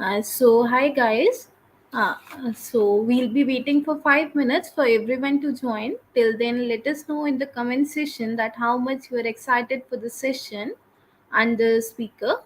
Hi guys. We'll be waiting for 5 minutes for everyone to join. Till then, let us know in the comment section that how much you are excited for the session and the speaker.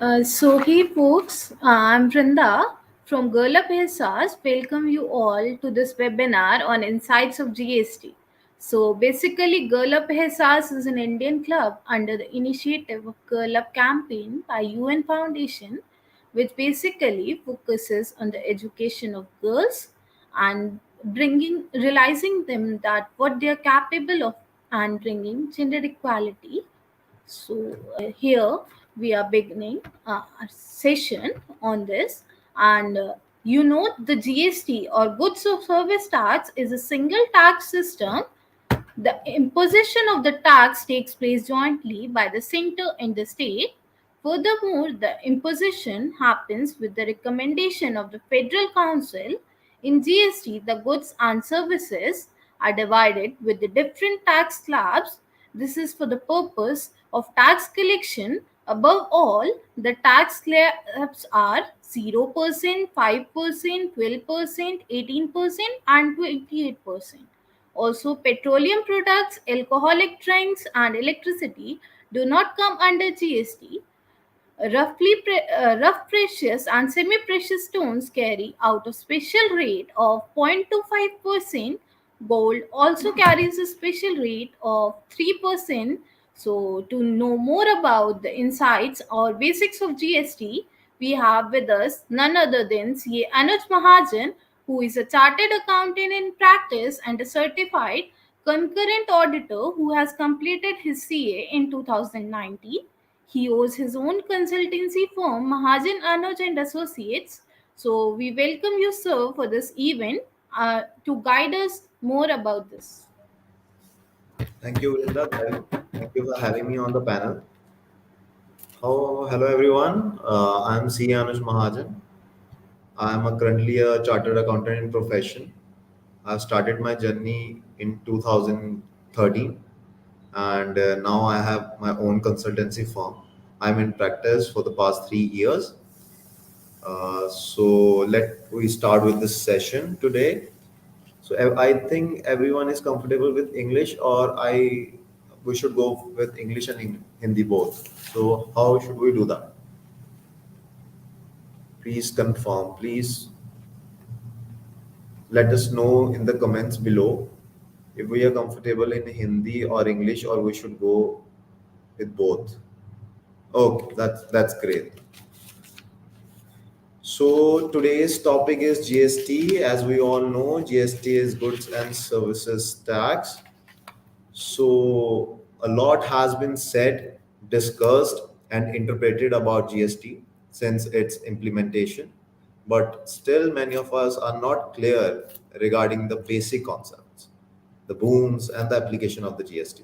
Hey folks, I'm Vrinda from GirlUp Ahsaas. Welcome you all to this webinar on insights of GST. So basically, GirlUp Ahsaas is an Indian club under the initiative of GirlUp campaign by UN Foundation, which basically focuses on the education of girls and realizing them that what they are capable of and bringing gender equality. Here we are beginning a session on this, and the GST or goods or service tax is a single tax system. The imposition of the tax takes place jointly by the center and the state. Furthermore, the imposition happens with the recommendation of the Federal Council. In GST, the goods and services are divided with the different tax slabs. This is for the purpose of tax collection. Above all, the tax slabs are 0%, 5%, 12%, 18%, and 28%. Also, petroleum products, alcoholic drinks, and electricity do not come under GST. Rough precious and semi-precious stones carry out a special rate of 0.25%. Gold also carries a special rate of 3%. So, to know more about the insights or basics of GST, we have with us none other than CA Anuj Mahajan, who is a chartered accountant in practice and a certified concurrent auditor who has completed his CA in 2019. He owns his own consultancy firm, Mahajan Anuj and Associates. So we welcome you, sir, for this event to guide us more about this. Thank you, Linda. Thank you for having me on the panel. Hello, everyone. I'm CA Anuj Mahajan. I'm currently a chartered accountant in profession. I've started my journey in 2013, and now I have my own consultancy firm. I'm in practice for the past 3 years. So let we start with this session today. So I think everyone is comfortable with English, or we should go with English and Hindi both. So how should we do that? Please confirm. Please let us know in the comments below if we are comfortable in Hindi or English, or we should go with both. Okay, that's great. So today's topic is GST. As we all know, GST is goods and services tax. So a lot has been said, discussed, and interpreted about GST since its implementation, but still many of us are not clear regarding the basic concepts, the booms, and the application of the GST.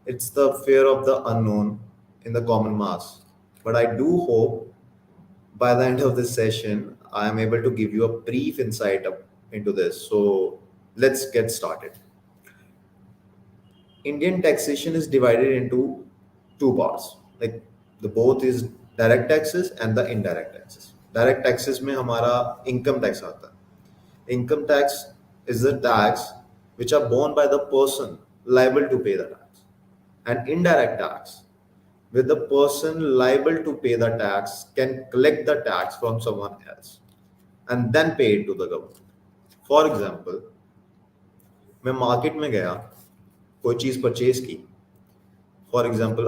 It's the fear of the unknown in the common mass. But I do hope by the end of this session, I am able to give you a brief insight into this. So let's get started. Indian taxation is divided into two parts. Like the both is direct taxes and the indirect taxes. Direct taxes में हमारा income tax आता है. Income tax is the tax which are borne by the person liable to pay the tax. And indirect tax, with the person liable to pay the tax can collect the tax from someone else and then pay it to the government. For example, मैं market में गया, कोई चीज़ purchase की. For example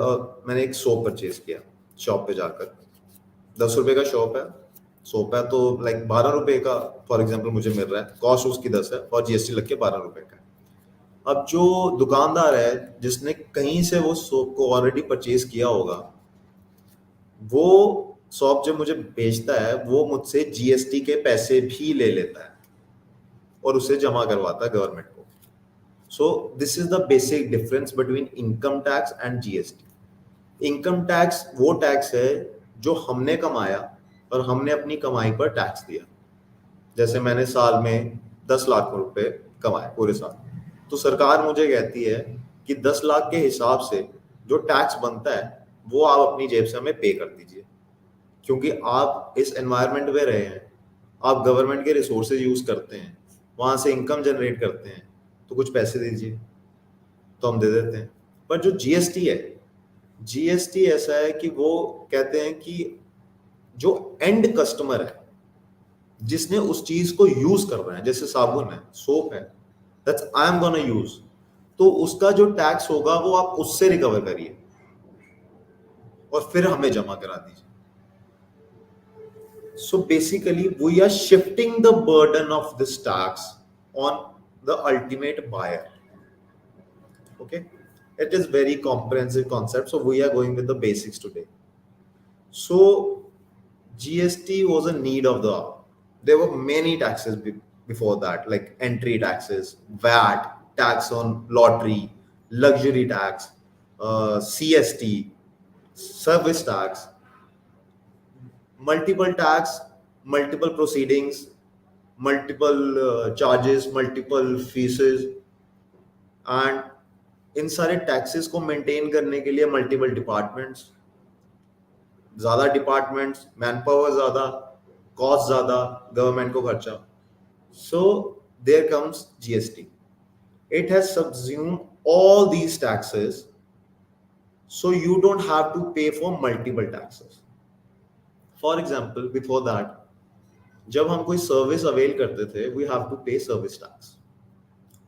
मैंने एक soap purchase किया shop पे जाकर. 10 रुपए का शॉप है, सोप है, तो लाइक 12 रुपए का फॉर एग्जाम्पल मुझे मिल रहा है. कॉस्ट उसकी 10 है और जीएसटी लग के 12 रुपए का है. अब जो दुकानदार है जिसने कहीं से वो सोप को ऑलरेडी परचेज किया होगा, वो सोप जो मुझे बेचता है वो मुझसे जीएसटी के पैसे भी ले लेता है और उसे जमा करवाता है गवर्नमेंट को. So this is the basic difference between income tax and GST. Income tax वो टैक्स है जो हमने कमाया और हमने अपनी कमाई पर टैक्स दिया. जैसे मैंने साल में 10 लाख रुपए कमाए पूरे साल, तो सरकार मुझे कहती है कि 10 लाख के हिसाब से जो टैक्स बनता है वो आप अपनी जेब से हमें पे कर दीजिए, क्योंकि आप इस एनवायरनमेंट में रहे हैं, आप गवर्नमेंट के रिसोर्सेज यूज करते हैं, वहां से इनकम जनरेट करते हैं, तो कुछ पैसे दीजिए. तो हम दे देते हैं. पर जो जीएसटी है, जीएसटी ऐसा है कि वो कहते हैं कि जो एंड कस्टमर है जिसने उस चीज को यूज कर रहा है, जैसे साबुन है, सोप है, that's I am gonna use, तो उसका जो टैक्स होगा वो आप उससे रिकवर करिए और फिर हमें जमा करा दीजिए. So basically we are shifting the burden of this tax on the ultimate buyer. Okay, it is very comprehensive concept, so we are going with the basics today. So GST was a need of the hour. There were many taxes before that, like entry taxes, VAT, tax on lottery, luxury tax, CST, service tax, multiple tax, multiple proceedings, multiple charges, multiple fees, and इन सारे taxes को maintain करने के लिए multiple departments, ज्यादा departments, manpower ज्यादा, cost ज्यादा, government को खर्चा. So there comes GST. It has subsume all these taxes, so you don't have to pay for multiple taxes. For example, before that, जब हम कोई सर्विस अवेल करते थे, we have to pay service tax.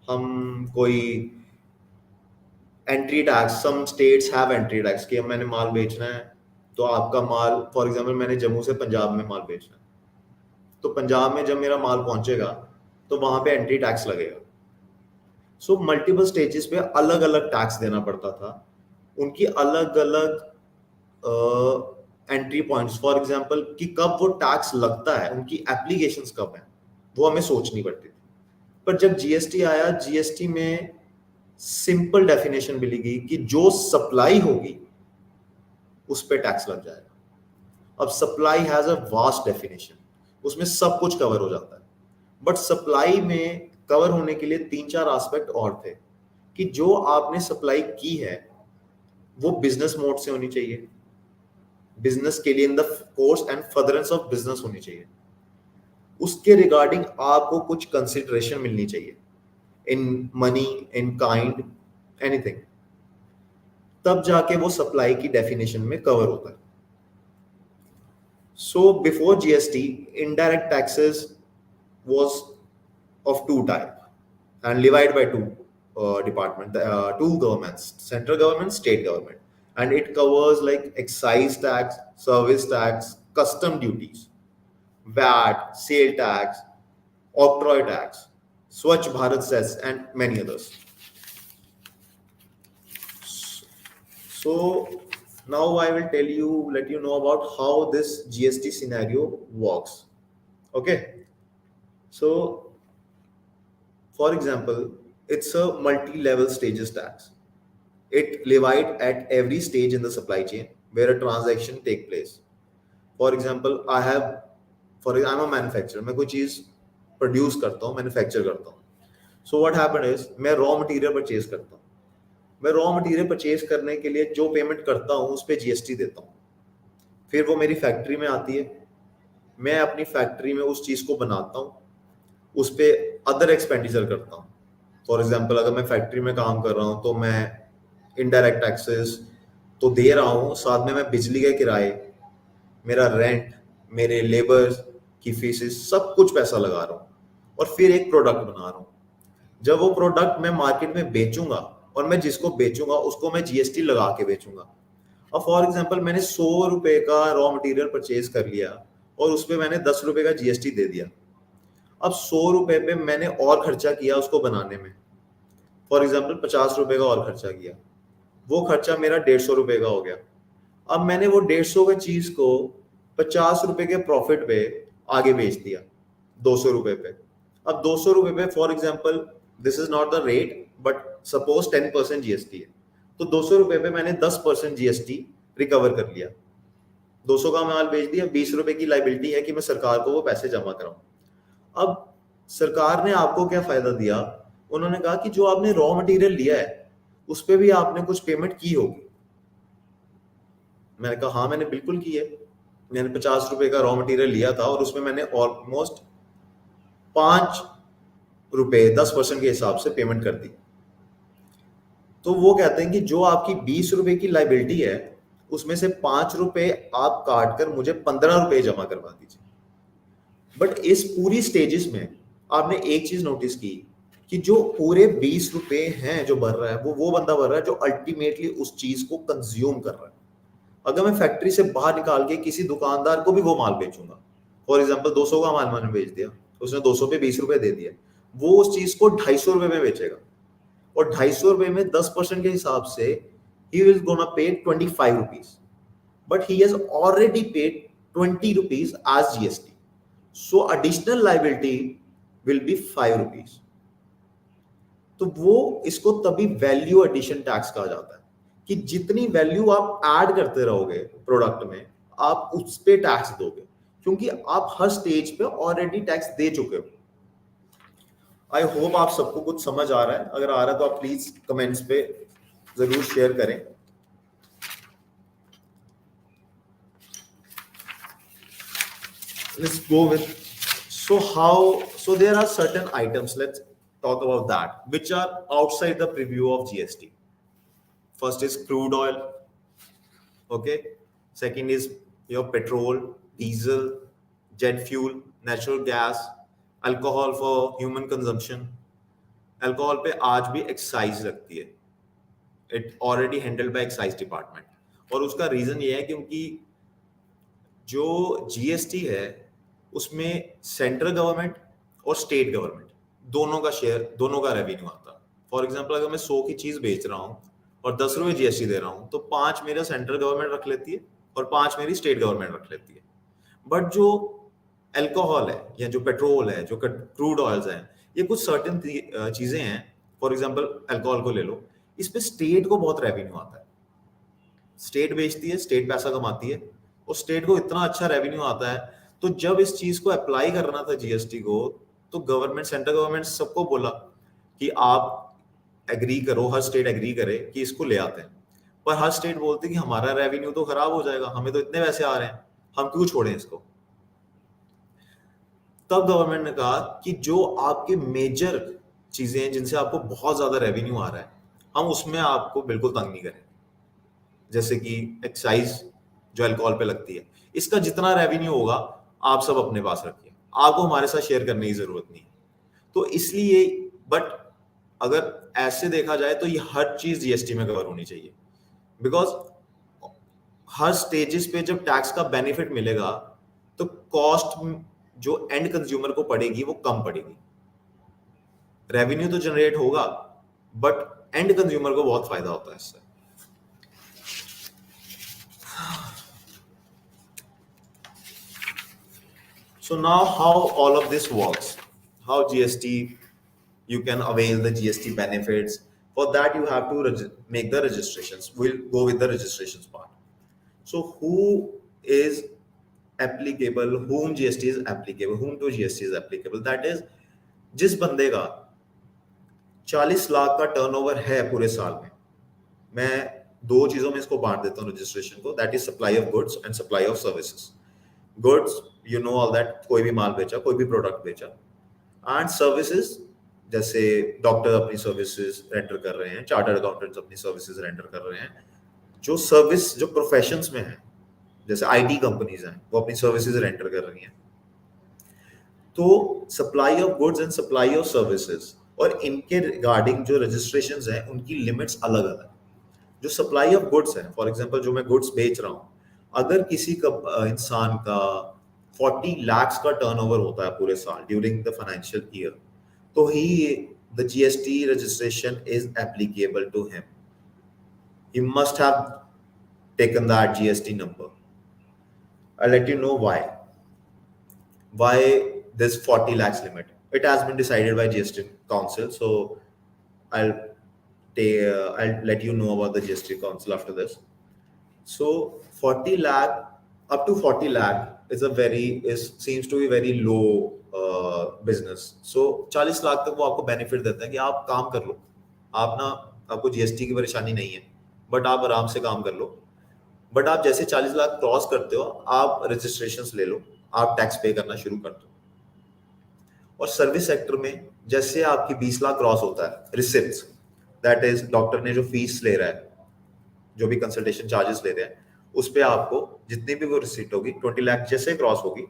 हम कोई entry tax, some states have entry tax कि मैंने माल बेचना है तो आपका माल, फॉर एग्जांपल मैंने जम्मू से पंजाब में माल बेचना है, तो पंजाब में जब मेरा माल पहुंचेगा तो वहां पे एंट्री टैक्स लगेगा. सो मल्टीपल स्टेजेस पे अलग अलग टैक्स देना पड़ता था, उनकी अलग अलग एंट्री पॉइंट्स, फॉर एग्जांपल कि कब वो टैक्स लगता है, उनकी एप्लीकेशंस कब है, वो हमें सोचनी पड़ती थी. पर जब जीएसटी आया, जीएसटी में सिंपल डेफिनेशन मिलेगी कि जो सप्लाई होगी उस पे टैक्स लग जाएगा. अब supply has a vast definition, उसमें सब कुछ कवर हो जाता है, बट सप्लाई में कवर होने के लिए 3-4 एस्पेक्ट और थे कि जो आपने सप्लाई की है वो बिजनेस मोड से होनी चाहिए, बिजनेस के लिए in the course and furtherance of business होनी चाहिए, उसके रिगार्डिंग आपको कुछ कंसिडरेशन मिलनी चाहिए, in money, in kind, anything, तब जाके वो सप्लाई की डेफिनेशन में कवर होता है. So before GST, indirect taxes was of two type and divide by two department, two governments, central government, state government, and it covers like excise tax, service tax, custom duties, VAT, sale tax, octroi tax, Swachh Bharat cess, and many others. So now I will let you know about how this GST scenario works. Okay. So for example, it's a multi-level stages tax. It levied at every stage in the supply chain where a transaction take place. For example, I'm a manufacturer. मैं कोई चीज produce करता हूँ, manufacture करता हूँ. So what happen is, मैं raw material purchase करता हूँ. मैं रॉ मटेरियल परचेज करने के लिए जो पेमेंट करता हूँ उस पर जीएसटी देता हूँ. फिर वो मेरी फैक्ट्री में आती है, मैं अपनी फैक्ट्री में उस चीज को बनाता हूँ, उस पर अदर एक्सपेंडिचर करता हूँ. फॉर एग्जाम्पल, अगर मैं फैक्ट्री में काम कर रहा हूँ तो मैं इनडायरेक्ट टैक्सेस तो दे रहा हूँ, साथ में मैं बिजली के किराए, मेरा रेंट, मेरे लेबर की फीसेस, सब कुछ पैसा लगा रहा हूँ, और फिर एक प्रोडक्ट बना रहा हूँ. जब वो प्रोडक्ट मैं मार्केट में बेचूंगा और मैं जिसको बेचूंगा उसको मैं जीएसटी लगा के बेचूंगा. अब फॉर एग्जाम्पल मैंने 100 रुपए का रॉ मटेरियल परचेज कर लिया और उस पर मैंने 10 रुपए का जीएसटी दे दिया. अब 100 रुपए पे मैंने और खर्चा किया उसको बनाने में, फॉर एग्जाम्पल 50 रुपए का और खर्चा किया, वो खर्चा मेरा 150 रुपए का हो गया. अब मैंने वो 150 की चीज को 50 रुपए के प्रॉफिट पे आगे बेच दिया 200 रुपए पे. अब 200 रुपए पे, for example, this is not the rate but suppose 10% GST है, तो 200 रुपए पे मैंने 10% जीएसटी रिकवर कर लिया. 200 का माल बेच दिया, 20 रुपए की लाइबिलिटी है कि मैं सरकार को वो पैसे जमा कराऊं. अब सरकार ने आपको क्या फायदा दिया, उन्होंने कहा कि जो आपने रॉ मटेरियल लिया है उस पे भी आपने कुछ पेमेंट की होगी. मैंने कहा हाँ, मैंने बिल्कुल की है. मैंने 50 रुपए का रॉ मटेरियल लिया था और उसमें मैंने ऑलमोस्ट 5 रुपए 10% के हिसाब से पेमेंट कर दी. तो वो कहते हैं कि जो आपकी 20 रुपए की लाइबिलिटी है उसमें से 5 रुपए आप काट कर मुझे 15 रुपए जमा करवा दीजिए. बट इस पूरी स्टेजेस में आपने एक चीज नोटिस की कि जो पूरे 20 रुपए हैं जो भर रहा है वो बंदा भर रहा है जो अल्टीमेटली उस चीज को कंज्यूम कर रहा है. अगर मैं फैक्ट्री से बाहर निकाल के किसी दुकानदार को भी वो माल बेचूंगा, फॉर एग्जाम्पल 200 का माल मैंने बेच दिया, उसने 200 पे 20 रुपए दे दिया, वो उस चीज को 250 रुपए में बेचेगा, और 250 रुपए में 10% के हिसाब से he will gonna pay 25 rupees, but he has already paid 20 rupees as GST, so additional liability will be 5 rupees. तो वो इसको तभी वैल्यू एडिशन टैक्स कहा जाता है कि जितनी वैल्यू आप ऐड करते रहोगे प्रोडक्ट में, आप उस पे टैक्स दोगे, क्योंकि आप हर स्टेज पे ऑलरेडी टैक्स दे चुके हो। आई होप आप सबको कुछ समझ आ रहा है। अगर आ रहा है तो आप प्लीज कमेंट्स पे जरूर शेयर करें। Let's go with, so there are certain items, let's talk about that, which are outside the preview of GST. First is crude oil, okay. Second is your petrol, diesel, jet fuel, natural gas, alcohol for human consumption. Alcohol पे आज भी excise लगती है, it already handled by excise department. और उसका reason ये है क्योंकि जो जीएसटी है उसमें सेंट्रल गवर्नमेंट और स्टेट गवर्नमेंट दोनों का शेयर, दोनों का रेवेन्यू आता है। फॉर एग्जांपल अगर मैं 100 की चीज बेच रहा हूँ और 10 रुपए जीएसटी दे रहा हूँ, तो 5 मेरा सेंट्रल गवर्नमेंट रख लेती है और 5 मेरी स्टेट गवर्नमेंट रख लेती है। बट जो अल्कोहल है या जो पेट्रोल है, जो क्रूड ऑयल्स हैं, ये कुछ सर्टेन चीजें हैं। फॉर एग्जांपल अल्कोहल को ले लो, इस पे स्टेट को बहुत रेवेन्यू आता है, स्टेट बेचती है, स्टेट पैसा कमाती है और स्टेट को इतना अच्छा रेवेन्यू आता है। तो जब इस चीज को अप्लाई करना था जीएसटी को, तो गवर्नमेंट, सेंट्रल गवर्नमेंट सबको बोला कि आप एग्री करो, हर स्टेट एग्री करे कि इसको ले आते हैं। पर हर स्टेट बोलती कि हमारा रेवेन्यू तो खराब हो जाएगा, हमें तो इतने पैसे आ रहे हैं, हम क्यों छोड़ें इसको। तब गवर्नमेंट ने कहा कि जो आपके मेजर चीजें हैं जिनसे आपको बहुत ज्यादा रेवेन्यू आ रहा है, हम उसमें आपको बिल्कुल तंग नहीं करें। जैसे कि एक्साइज जो अल्कोहल पे लगती है, इसका जितना रेवेन्यू होगा आप सब अपने पास रखिए, आपको हमारे साथ शेयर करने की जरूरत नहीं है। तो इसलिए, बट अगर ऐसे देखा जाए तो ये हर चीज जीएसटी में कवर होनी चाहिए, बिकॉज हर स्टेजेस पे जब टैक्स का बेनिफिट मिलेगा तो कॉस्ट जो एंड कंज्यूमर को पड़ेगी वो कम पड़ेगी। रेवेन्यू तो जनरेट होगा बट एंड कंज्यूमर को बहुत फायदा होता है इससे। So now how all of this works, how GST, you can avail the GST benefits. For that you have to make the registrations. We'll go with the registrations part. So who is applicable, whom GST is applicable, whom to GST is applicable, that is जिस बंदे का 40 लाख का turnover है पूरे साल में। मैं दो चीजों में इसको बांट देता हूँ रजिस्ट्रेशन को, that is supply of goods and supply of services. Goods, you know all that, कोई भी माल बेचा, कोई भी प्रोडक्ट बेचा। एंड सर्विसेज, जैसे डॉक्टर अपनी सर्विसेज रेंडर कर रहे हैं, चार्टर्ड अकाउंटेंट्स अपनी सर्विसेज रेंडर कर रहे हैं, जो सर्विस जो प्रोफेशंस में है, जैसे आईटी कंपनीज हैं, वो अपनी सर्विसेज रेंडर कर रही हैं। तो supply of goods and supply of services और इनके रिगार्डिंग जो रजिस्ट्रेशंस हैं उनकी लिमिट्स अलग अलग। जो सप्लाई ऑफ गुड्स है, फॉर एग्जांपल जो मैं गुड्स बेच रहा हूँ, अगर किसी का इंसान का 40 lakhs का टर्नओवर होता है पूरे साल ड्यूरिंग द फाइनेंशियल ईयर, तो he the GST registration is applicable to him. He must have taken that GST number. I let you know why this 40 lakhs limit. It has been decided by GST Council, so I'll let you know about the GST Council after this. So 40 lakh, up to 40 lakh seems to be very low business. So 40 lakh तक वो आपको benefit देता है कि आप काम कर लो, आप ना, आपको जीएसटी की परेशानी नहीं है, बट आप आराम से काम कर लो। बट आप जैसे 40 लाख क्रॉस करते हो, आप रजिस्ट्रेशंस ले लो, आप टैक्स पे करना शुरू कर दो। और सर्विस सेक्टर में जैसे आपकी 20 लाख क्रॉस होता है, रिसिप्ट्स, दैट इज डॉक्टर ने जो फीस ले रहा है, जो भी कंसल्टेशन चार्जेस ले रहे हैं, उस पे आपको जितनी भी वो रिसिप्ट होगी, 20 लाख जैसे क्रॉस होगी,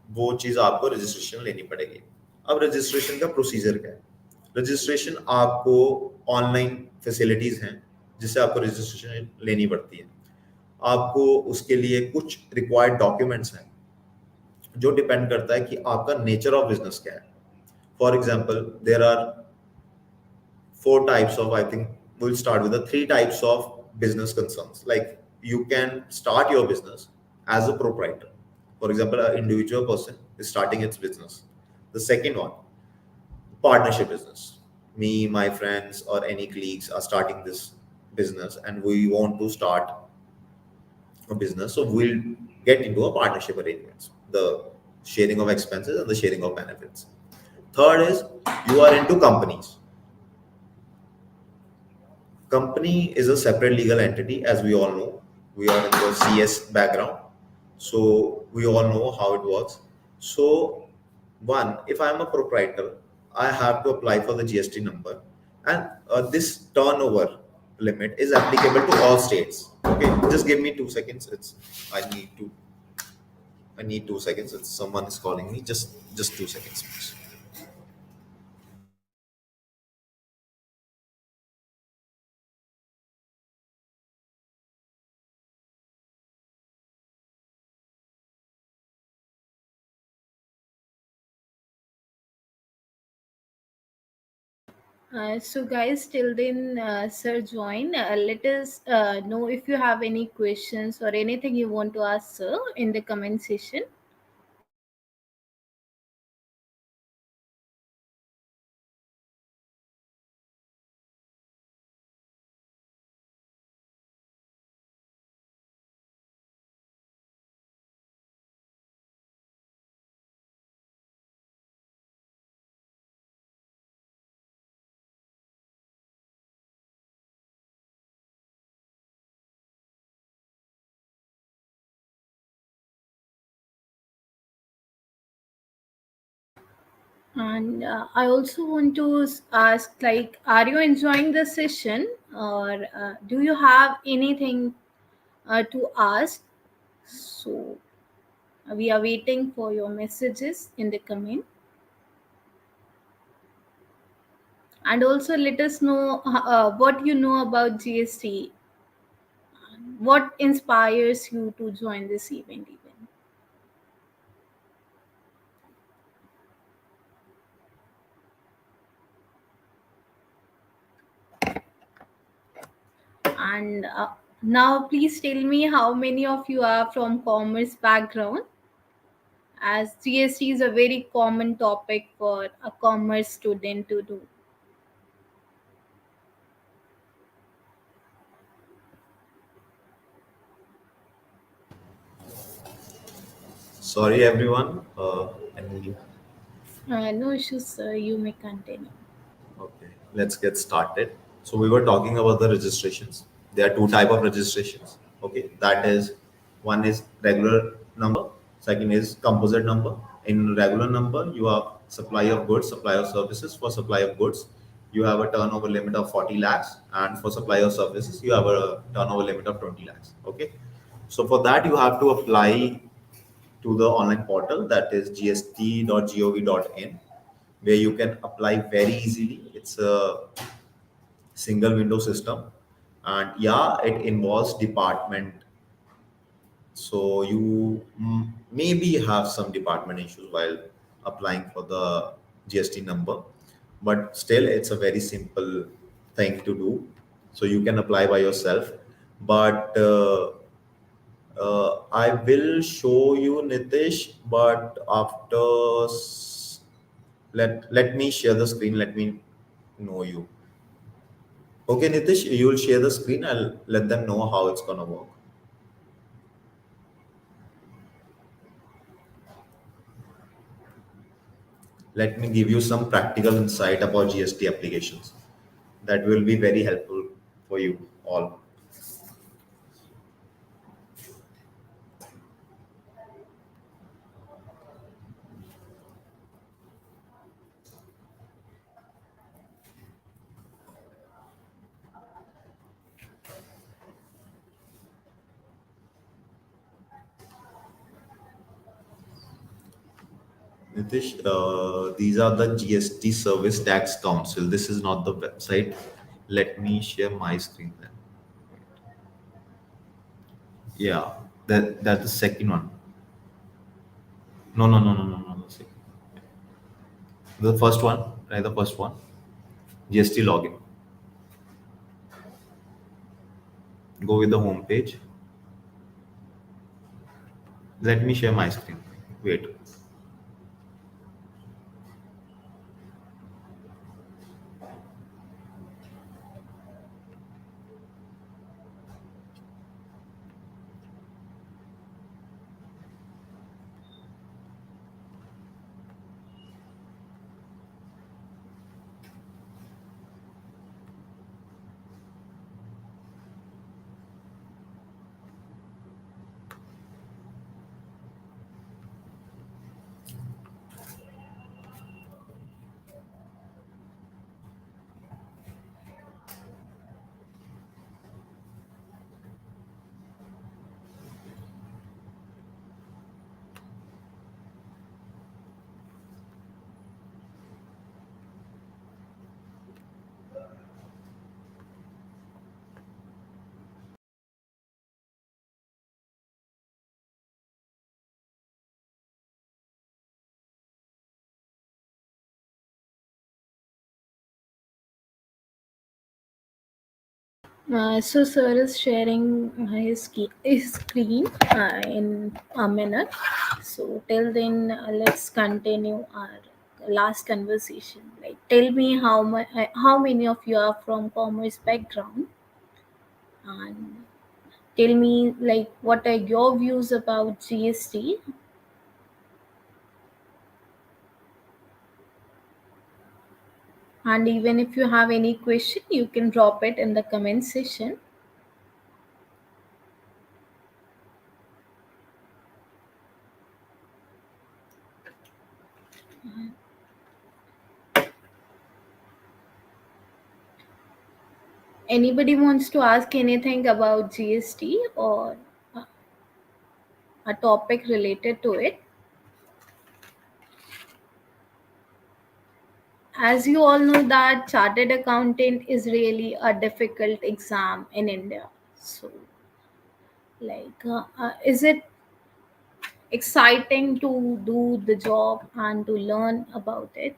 वो चीज आपको रजिस्ट्रेशन लेनी पड़ेगी। अब रजिस्ट्रेशन का प्रोसीजर क्या है? रजिस्ट्रेशन आपको ऑनलाइन फैसिलिटीज हैं जिससे आपको रजिस्ट्रेशन लेनी पड़ती है। आपको उसके लिए कुछ रिक्वायर्ड डॉक्यूमेंट्स हैं जो डिपेंड करता है कि आपका नेचर ऑफ बिजनेस क्या है। For example, there are 4 types of, I think we'll start with the 3 types of business concerns. Like, you can start your business as a proprietor. For example, an individual person is starting its business. The second one, partnership business. Me, my friends, or any colleagues are starting this business and we want to start a business, so we'll get into a partnership arrangements, the sharing of expenses and the sharing of benefits. Third is you are into companies. Company is a separate legal entity, as we all know. We are in the CS background, so we all know how it works. So, one, if I am a proprietor, I have to apply for the GST number, and this turnover limit is applicable to all states. Okay, just give me 2 seconds. I need to. I need 2 seconds. It's someone is calling me. Just 2 seconds, please. So guys, till then, sir, join. Let us know if you have any questions or anything you want to ask, sir, in the comment section. And I also want to ask, like, are you enjoying the session, or do you have anything to ask? So we are waiting for your messages in the comment, and also let us know what you know about GST. What inspires you to join this event, even? And now, please tell me how many of you are from commerce background, as GST is a very common topic for a commerce student to do. Sorry, everyone. And No issues, sir. You may continue. Okay, let's get started. So we were talking about the registrations. There are two type of registrations. Okay, that is, one is regular number, second is composite number. In regular number, you have supply of goods, supply of services. For supply of goods, you have a turnover limit of 40 lakhs, and for supply of services, you have a turnover limit of 20 lakhs. Okay, so for that, you have to apply to the online portal, that is gst.gov.in, where you can apply very easily. It's a single window system, and yeah, it involves department, so you maybe have some department issues while applying for the GST number, but still it's a very simple thing to do, so you can apply by yourself. But I will show you, Nitish, but after let me share the screen. Let me know you. Okay, Nitish, you will share the screen. I'll let them know how it's gonna work. Let me give you some practical insight about GST applications. That will be very helpful for you all. Nitish, these are the GST Service Tax Council. This is not the website. Let me share my screen then. Yeah, that's the second one. No. The first one, right? The first one, GST login. Go with the home page. Let me share my screen. Wait. So sir is sharing his screen in a minute. So till then, let's continue our last conversation. Like, tell me how many of you are from commerce background, and tell me like what are your views about GST. And even if you have any question, you can drop it in the comment section. Anybody wants to ask anything about GST or a topic related to it? As you all know that chartered accountant is really a difficult exam in India. So like is it exciting to do the job and to learn about it,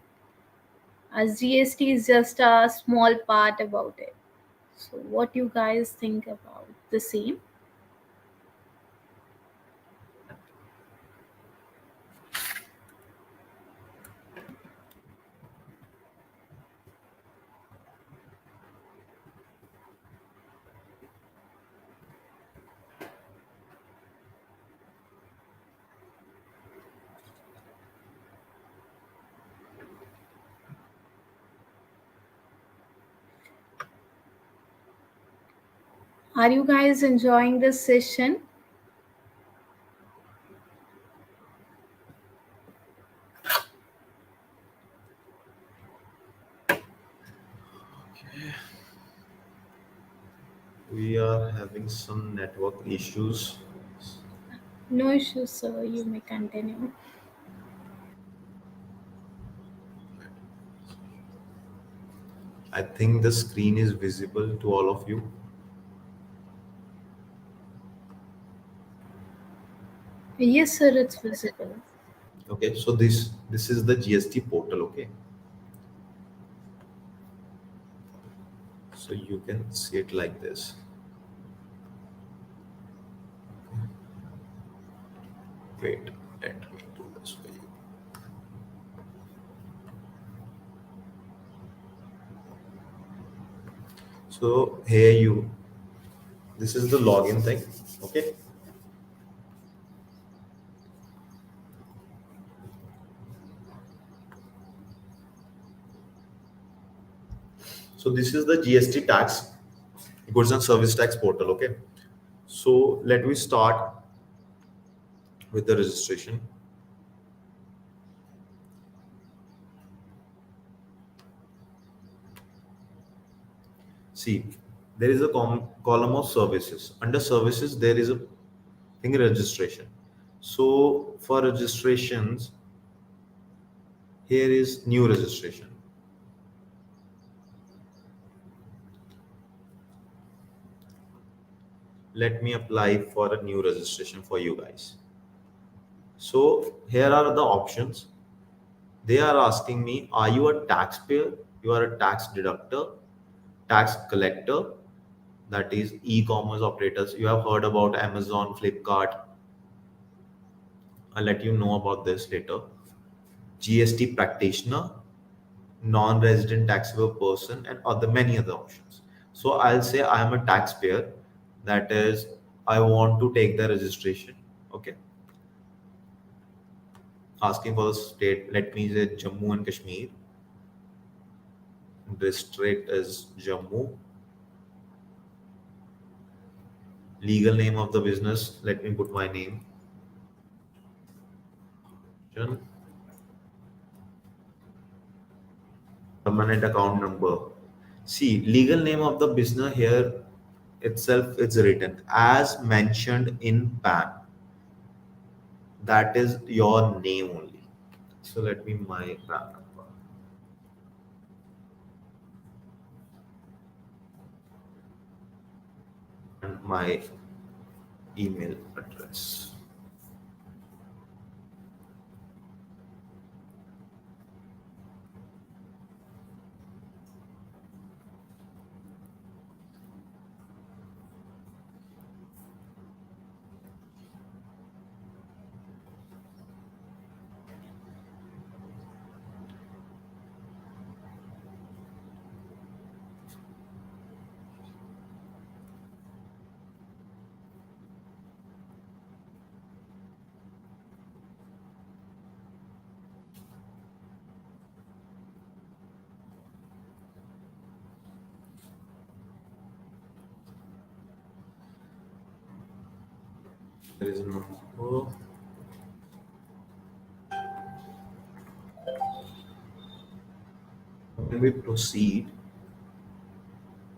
as GST is just a small part about it. So what you guys think about the same? Are you guys enjoying this session? We are having some network issues. No issues, sir. You may continue. I think the screen is visible to all of you. Yes, sir, it's visible. Okay, so this is the GST portal. Okay, so you can see it like this. Wait, let me do this for you. So here you, this is the login thing. Okay, so this is the GST tax, goods and service tax portal. Okay, so let me start with the registration. See, there is a column of services. Under services, there is a thing registration. So for registrations, here is new registration. Let me apply for a new registration for you guys. So here are the options. They are asking me, are you a taxpayer? You are a tax deductor, tax collector, that is e-commerce operators. You have heard about Amazon, Flipkart. I'll let you know about this later. GST practitioner, non-resident taxable person, and other many other options. So I'll say I am a taxpayer. That is, I want to take the registration. Okay. Asking for the state. Let me say Jammu and Kashmir. District is Jammu. Legal name of the business. Let me put my name. Permanent account number. See, legal name of the business here itself is written as mentioned in PAN. That is your name only. So let me my PAN number and my email address. There is no. When we proceed,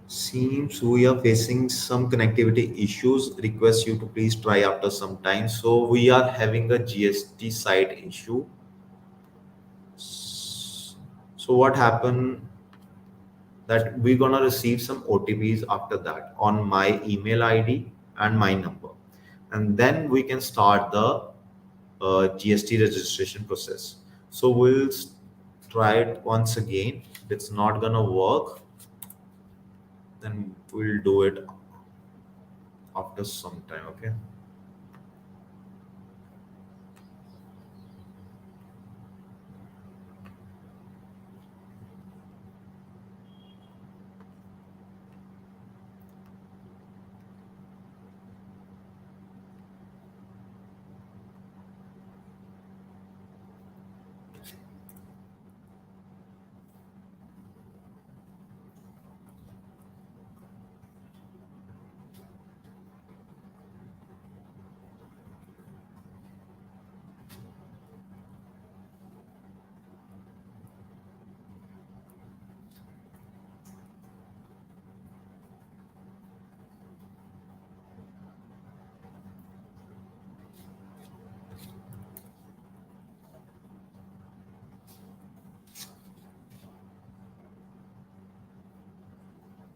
seems we are facing some connectivity issues. Request you to please try after some time. So we are having a GST side issue. So what happened that we're gonna receive some OTPs after that on my email ID and my number, and then we can start the GST registration process. So we'll try it once again. If it's not gonna work, then we'll do it after some time. Okay.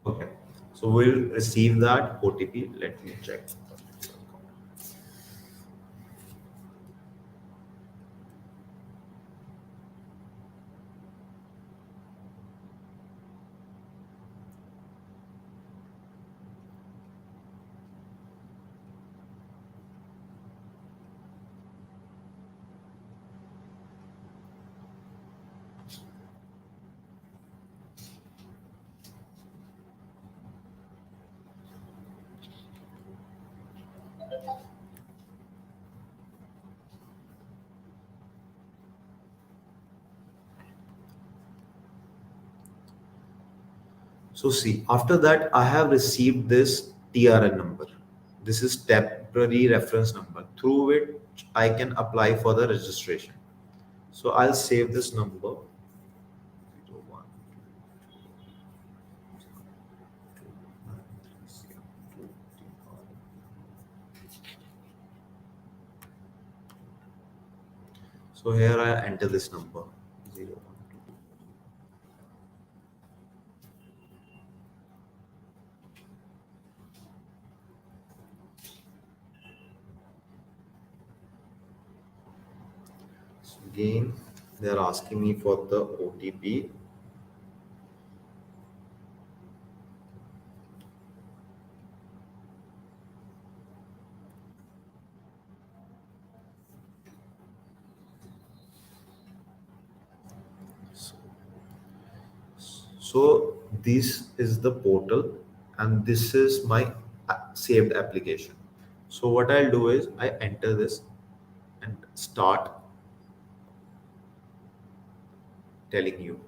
Okay. So we'll receive that OTP. Let me check. So see, after that, I have received this TRN number. This is temporary reference number through which I can apply for the registration. So I'll save this number. So here I enter this number. 0. So again, they're asking me for the OTP. So this is the portal and this is my saved application. So what I'll do is I enter this and start telling you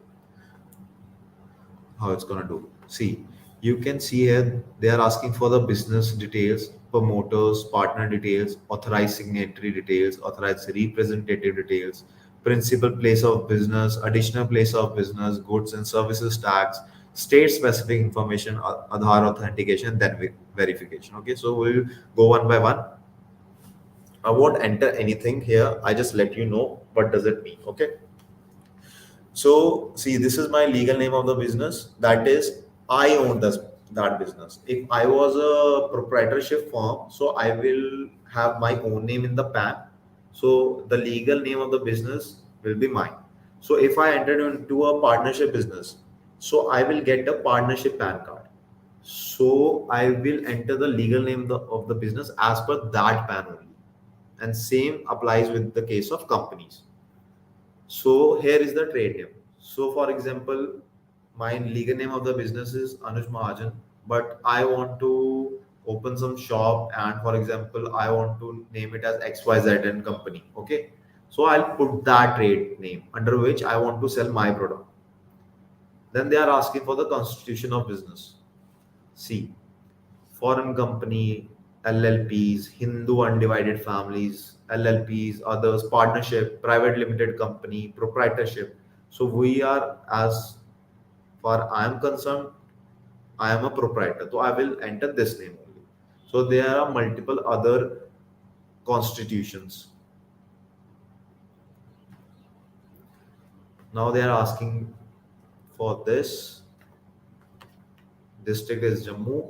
how it's gonna do. See, you can see here they are asking for the business details, promoters, partner details, authorized signatory details, authorized representative details, principal place of business, additional place of business, goods and services tax, state specific information, Aadhaar authentication, then verification. Okay, so we'll go one by one. I won't enter anything here. I just let you know what does it mean. Okay. So, see, this is my legal name of the business. That is, I own that business. If I was a proprietorship firm, so I will have my own name in the PAN. So, the legal name of the business will be mine. So, if I entered into a partnership business, so I will get a partnership PAN card. So, I will enter the legal name of the business as per that PAN only. And same applies with the case of companies. So here is the trade name. So for example, my legal name of the business is Anuj Mahajan, but I want to open some shop and for example, I want to name it as XYZ and company. Okay. So I'll put that trade name under which I want to sell my product. Then they are asking for the constitution of business. See, foreign company, LLPs, Hindu undivided families, LLPs, others, partnership, private limited company, proprietorship. So we are, as far I am concerned, I am a proprietor. So I will enter this name only. So there are multiple other constitutions. Now they are asking for this. District is Jammu.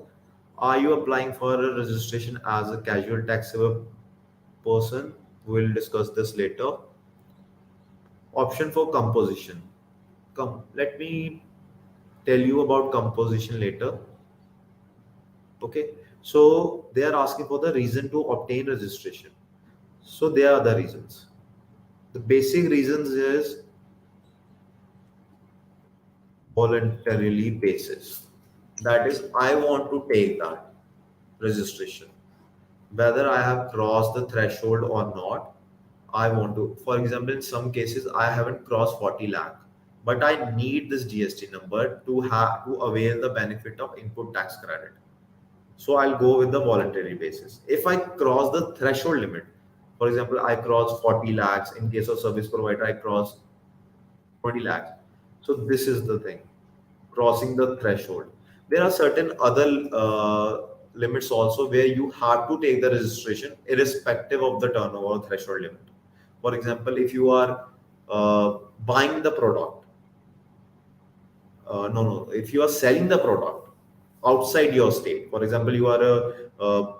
Are you applying for a registration as a casual taxable person? We'll discuss this later. Option for composition. Come, let me tell you about composition later. Okay, so they are asking for the reason to obtain registration. So there are the reasons. The basic reasons is voluntarily basis. That is, I want to take that registration. Whether I have crossed the threshold or not, I want to. For example, in some cases, I haven't crossed 40 lakh, but I need this GST number to have to avail the benefit of input tax credit. So I'll go with the voluntary basis. If I cross the threshold limit, for example, I cross 40 lakhs. In case of service provider, I cross 20 lakhs. So this is the thing, crossing the threshold. There are certain other limits also where you have to take the registration irrespective of the turnover threshold limit. For example, if you are buying the product, no, if you are selling the product outside your state, for example, you are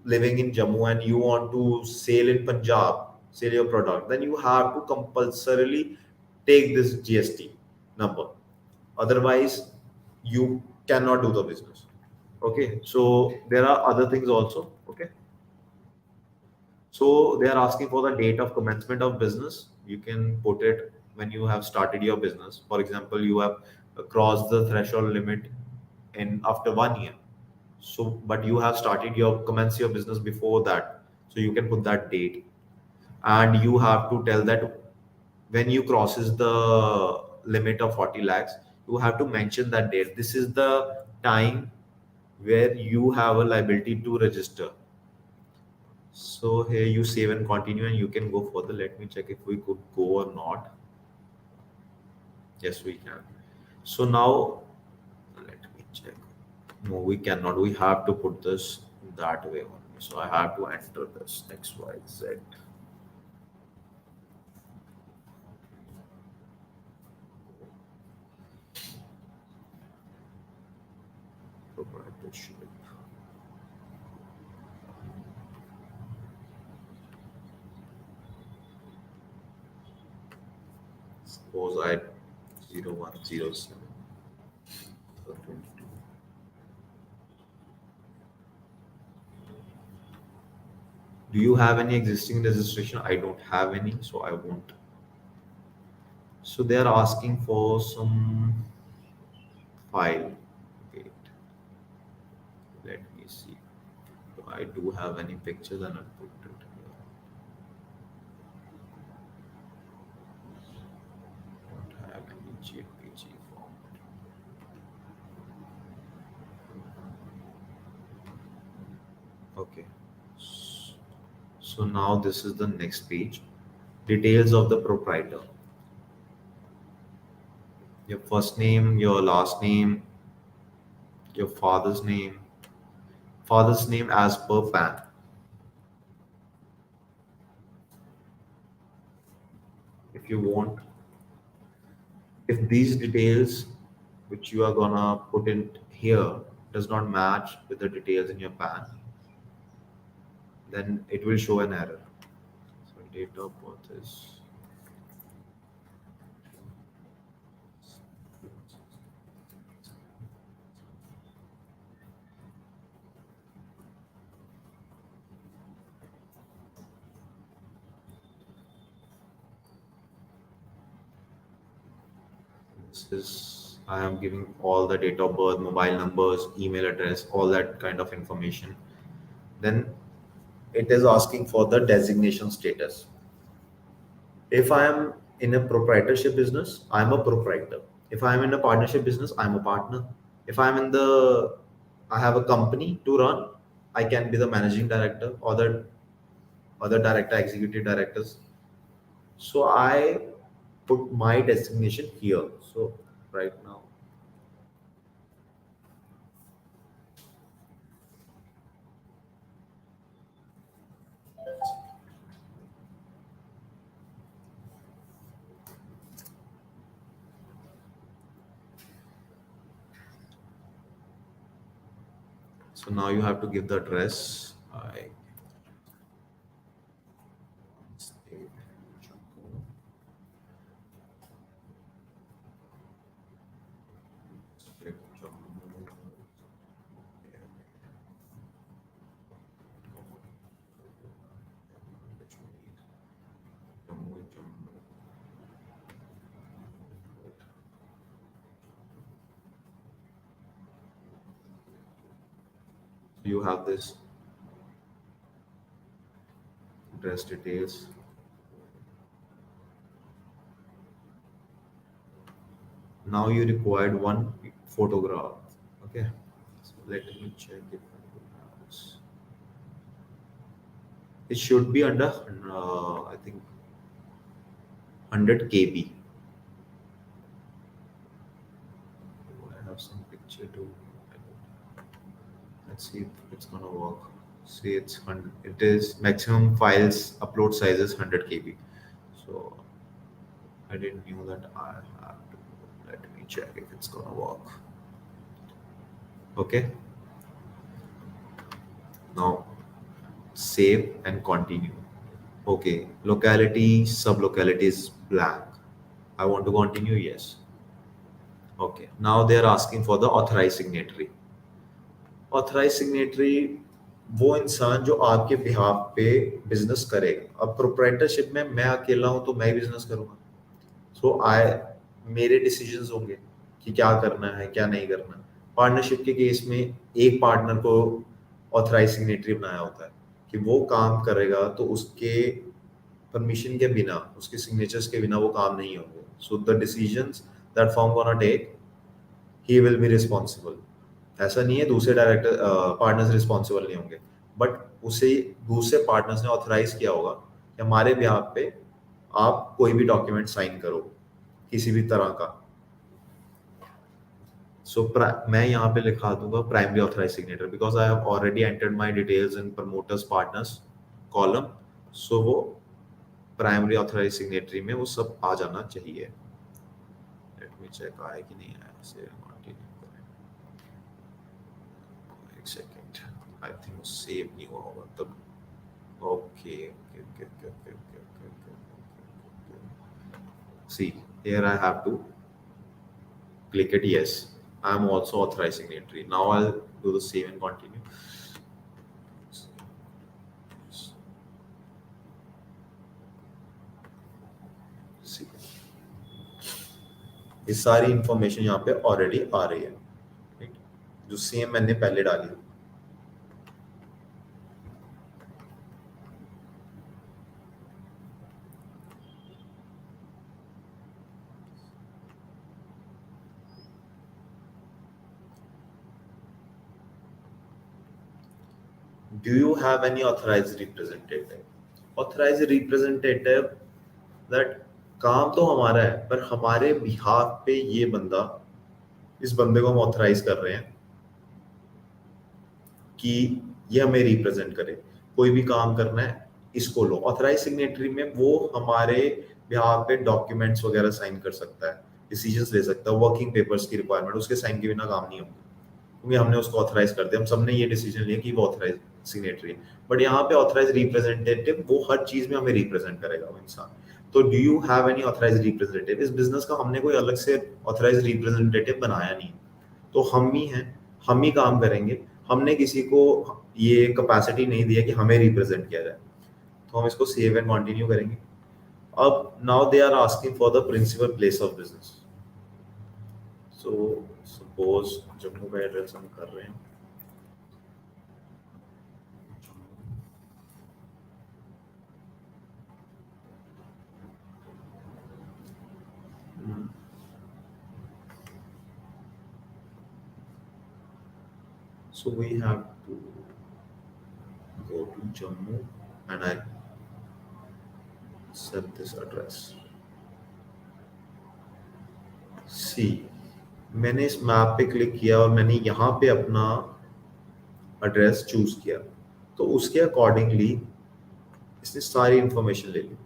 living in Jammu and you want to sell in Punjab, sell your product, then you have to compulsorily take this GST number. Otherwise, you cannot do the business. Okay, so there are other things also. Okay, so they are asking for the date of commencement of business. You can put it when you have started your business. For example, you have crossed the threshold limit in after 1 year. So, but you have started your commence your business before that. So you can put that date, and you have to tell that when you crosses the limit of 40 lakhs, you have to mention that date. This is the time where you have a liability to register. So here you save and continue and you can go further. Let me check if we could go or not. Yes, we can. So now let me check. No, we cannot. We have to put this that way only. So I have to enter this X, Y, Z. Proprietorship. Suppose I 0107. Do you have any existing registration? I don't have any, so I won't. So they are asking for some file. Wait, let me see. If I do have any pictures, then I'll put it here. Don't have any JPG format. Okay. So now this is the next page. Details of the proprietor. Your first name, your last name, your father's name as per PAN. If you want, if these details which you are gonna put in here does not match with the details in your PAN, then it will show an error. So date of birth is this is I am giving all the date of birth, mobile numbers, email address, all that kind of information. Then it is asking for the designation status. If I am in a proprietorship business, I'm a proprietor. If I'm in a partnership business, I'm a partner. If I'm in the I have a company to run, I can be the managing director or the other director, executive directors. So I put my designation here. So right now, so now you have to give the address. I you have this address details. Now you required one photograph. Okay, so let me check if it should be under I think 100 KB. I have some picture too. Let's see if it's gonna work. See, it's 100. It is maximum files upload size is 100 KB. So I didn't knew that I have to. Let me check if it's gonna work. Okay. Now save and continue. Okay. Locality sub locality is blank. I want to continue. Yes. Okay. Now they are asking for the authorized signatory. Authorize signatory वो इंसान जो आपके behalf पे business करेगा. अब proprietorship में मैं अकेला हूं तो मैं ही बिजनेस करूंगा. सो मेरे डिसीजंस होंगे कि क्या करना है क्या नहीं करना. पार्टनरशिप के केस में एक पार्टनर को ऑथराइज सिग्नेटरी बनाया होता है कि वो काम करेगा तो उसके परमिशन के बिना उसके सिग्नेचर्स के बिना वो काम नहीं होंगे. So the decisions that firm gonna take he will be responsible. ऐसा नहीं है दूसरे डायरेक्टर पार्टनर्स रिस्पॉन्सिबल नहीं होंगे, बट उसे दूसरे पार्टनर्स ने ऑथराइज किया होगा कि हमारे बिहाफ पे आप कोई भी डॉक्यूमेंट साइन करो किसी भी तरह का. सो मैं यहाँ पे लिखा दूंगा primary authorize signatory because I have already entered my details in promoters partners column. So वो प्राइमरी ऑथराइज सिग्नेटरी में वो सब आ जाना चाहिए. लेट मी चेक आया कि नहीं आया. से सेकंड आई थिंक सेव नहीं हुआ होगा तब. Okay okay okay okay okay okay okay. See here I have to click it yes. I am also authorized signatory. Now I'll do the save and continue. See, ये सारी information यहाँ पे already आ रही है जो सेम मैंने पहले डाली. Do you have any authorized representative? Authorized representative that काम तो हमारा है पर हमारे बिहाफ पे ये बंदा इस बंदे को हम ऑथराइज कर रहे हैं कि ये हमें रिप्रेजेंट करे. कोई भी काम करना है इसको लो. ऑथराइज सिग्नेटरी में वो हमारे बिहाफ पे डॉक्यूमेंट्स वगैरह साइन कर सकता है, डिसीजंस ले सकता है. वर्किंग पेपर्स की रिक्वायरमेंट उसके साइन के बिना काम नहीं होगा क्योंकि हमने उसको ऑथराइज कर दिया. हम सबने ये डिसीजन लिया कि वो ऑथराइज सिग्नेटरी है. बट यहाँ पे ऑथराइज रिप्रेजेंटेटिव वो हर चीज में हमें रिप्रेजेंट करेगा वो इंसान. तो do you have any authorize representative? इस बिजनेस का हमने कोई अलग से ऑथराइज रिप्रेजेंटेटिव बनाया नहीं, तो हम ही हैं, हम ही काम करेंगे. हमने किसी को ये कैपेसिटी नहीं दिया कि हमें रिप्रेजेंट किया जाए. तो हम इसको सेव एंड कंटिन्यू करेंगे. अब now they are asking for the principal place of business. So suppose Jammu का एड्रेस हम कर रहे हैं. So we have to go to Jammu and I set this address. सी मैंने इस मैप पे क्लिक किया और मैंने यहाँ पे अपना एड्रेस चूज किया, तो उसके अकॉर्डिंगली इसने सारी इंफॉर्मेशन ले ली।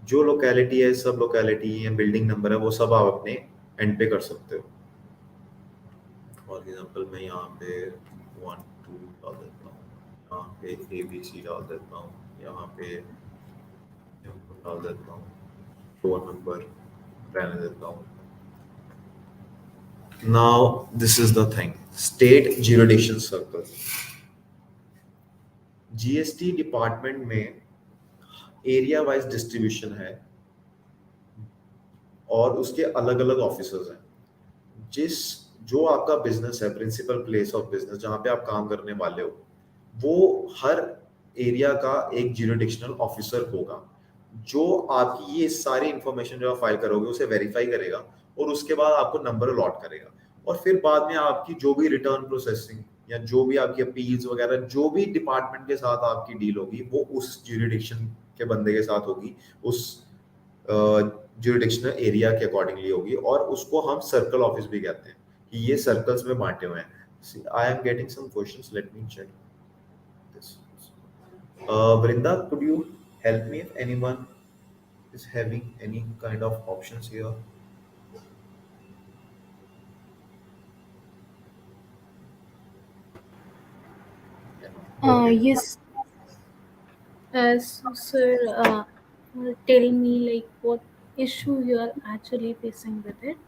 जो लोकेलिटी है, सब लोकेलिटी है, बिल्डिंग नंबर है, वो सब आप अपने एंड पे कर सकते हो। फॉर एग्जांपल मैं यहाँ पे 1 2 डाल देता हूँ, यहाँ पे ABC डाल देता हूँ, यहाँ पे डाल देता हूँ, फोन नंबर रहने देता हूँ। Now this is the thing, state jurisdiction circle। GST department में एरिया वाइज डिस्ट्रीब्यूशन है और उसके अलग अलग ऑफिसर्स हैं। जिस जो आपका बिजनेस है, प्रिंसिपल प्लेस ऑफ बिजनेस जहाँ पे आप काम करने वाले हो, वो हर एरिया का एक ज्यूरिडिक्शनल ऑफिसर होगा, जो आपकी ये सारी इंफॉर्मेशन जो आप फाइल करोगे उसे वेरीफाई करेगा और उसके बाद आपको नंबर अलॉट करेगा। और फिर बाद में आपकी जो भी रिटर्न प्रोसेसिंग या जो भी आपकी अपील्स वगैरह, जो भी डिपार्टमेंट के साथ आपकी डील होगी, वो उस ज्यूरिडिक्शन के बंदे के साथ होगी, उस ज्यूरिडिक्शनल एरिया के अकॉर्डिंगली होगी, और उसको हम सर्कल ऑफिस भी कहते हैं कि ये सर्कल्स में बांटे हुए हैं। I am getting some questions, let me check this. Vrinda, could you help me if anyone is having any kind of options here? Okay. Yes, so, sir, tell me like what issue you are actually facing with it.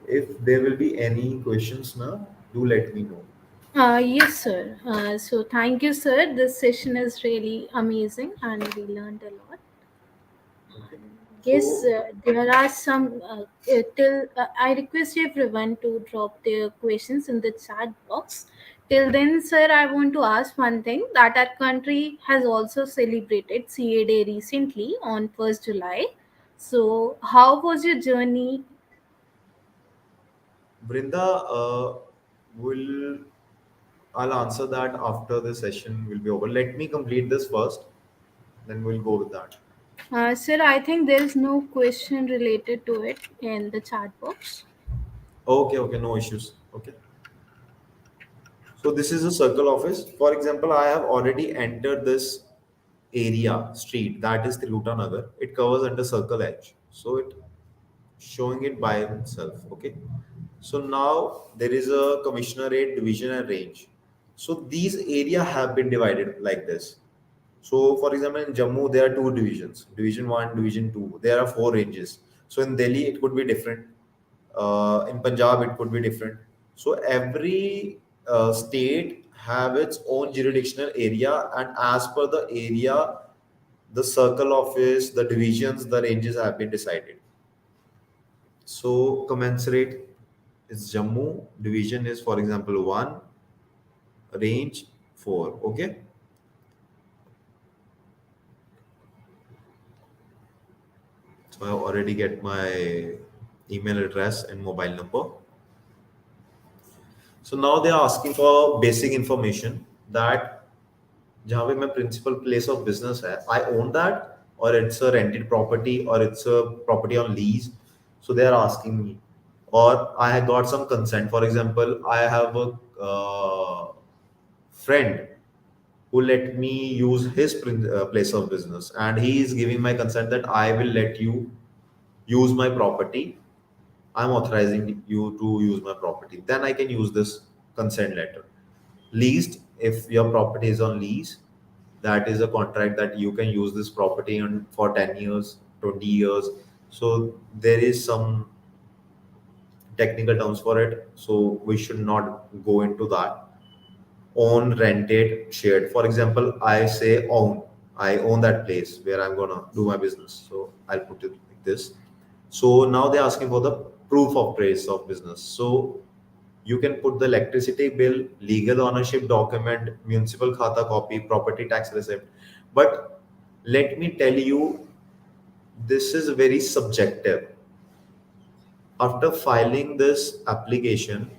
If there will be any questions now, do let me know. Yes, sir. So thank you, sir. This session is really amazing and we learned a lot. Okay. Yes, So, there are some. Till I request everyone to drop their questions in the chat box. Till then, sir, I want to ask one thing that our country has also celebrated CA Day recently on 1st July. So, how was your journey? Vrinda, will I'll answer that after the session will be over. Let me complete this first, then we'll go with that. Sir, I think there is no question related to it in the chat box. Okay, okay, no issues. Okay. So this is a circle office. For example, I have already entered this area street, that is Triluta Nagar. It covers under Circle H. So it showing it by itself. Okay. So now there is a commissionerate, division, and range. So these area have been divided like this. So for example, in Jammu there are two divisions, Division 1, Division 2. There are four ranges. So in Delhi it could be different. In Punjab it could be different. So every state have its own jurisdictional area, and as per the area, the circle office, the divisions, the ranges have been decided. So commensurate is Jammu, division is for example 1, range 4. Okay. So I already get my email address and mobile number. So now they are asking for basic information that जहाँ पे मैं principal place of business है, I own that or it's a rented property or it's a property on lease. So they are asking me, or I have got some consent. For example, I have a friend who let me use his place of business, and he is giving my consent that I will let you use my property. I'm authorizing you to use my property. Then I can use this consent letter. Leased, if your property is on lease, that is a contract that you can use this property on for 10 years, 20 years. So there is some technical terms for it. So we should not go into that. Own, rented, shared. For example, I say own. I own that place where I'm gonna do my business. So I'll put it like this. So now they're asking for the proof of place of business. So you can put the electricity bill, legal ownership document, municipal khata copy, property tax receipt. But let me tell you, this is very subjective. After filing this application,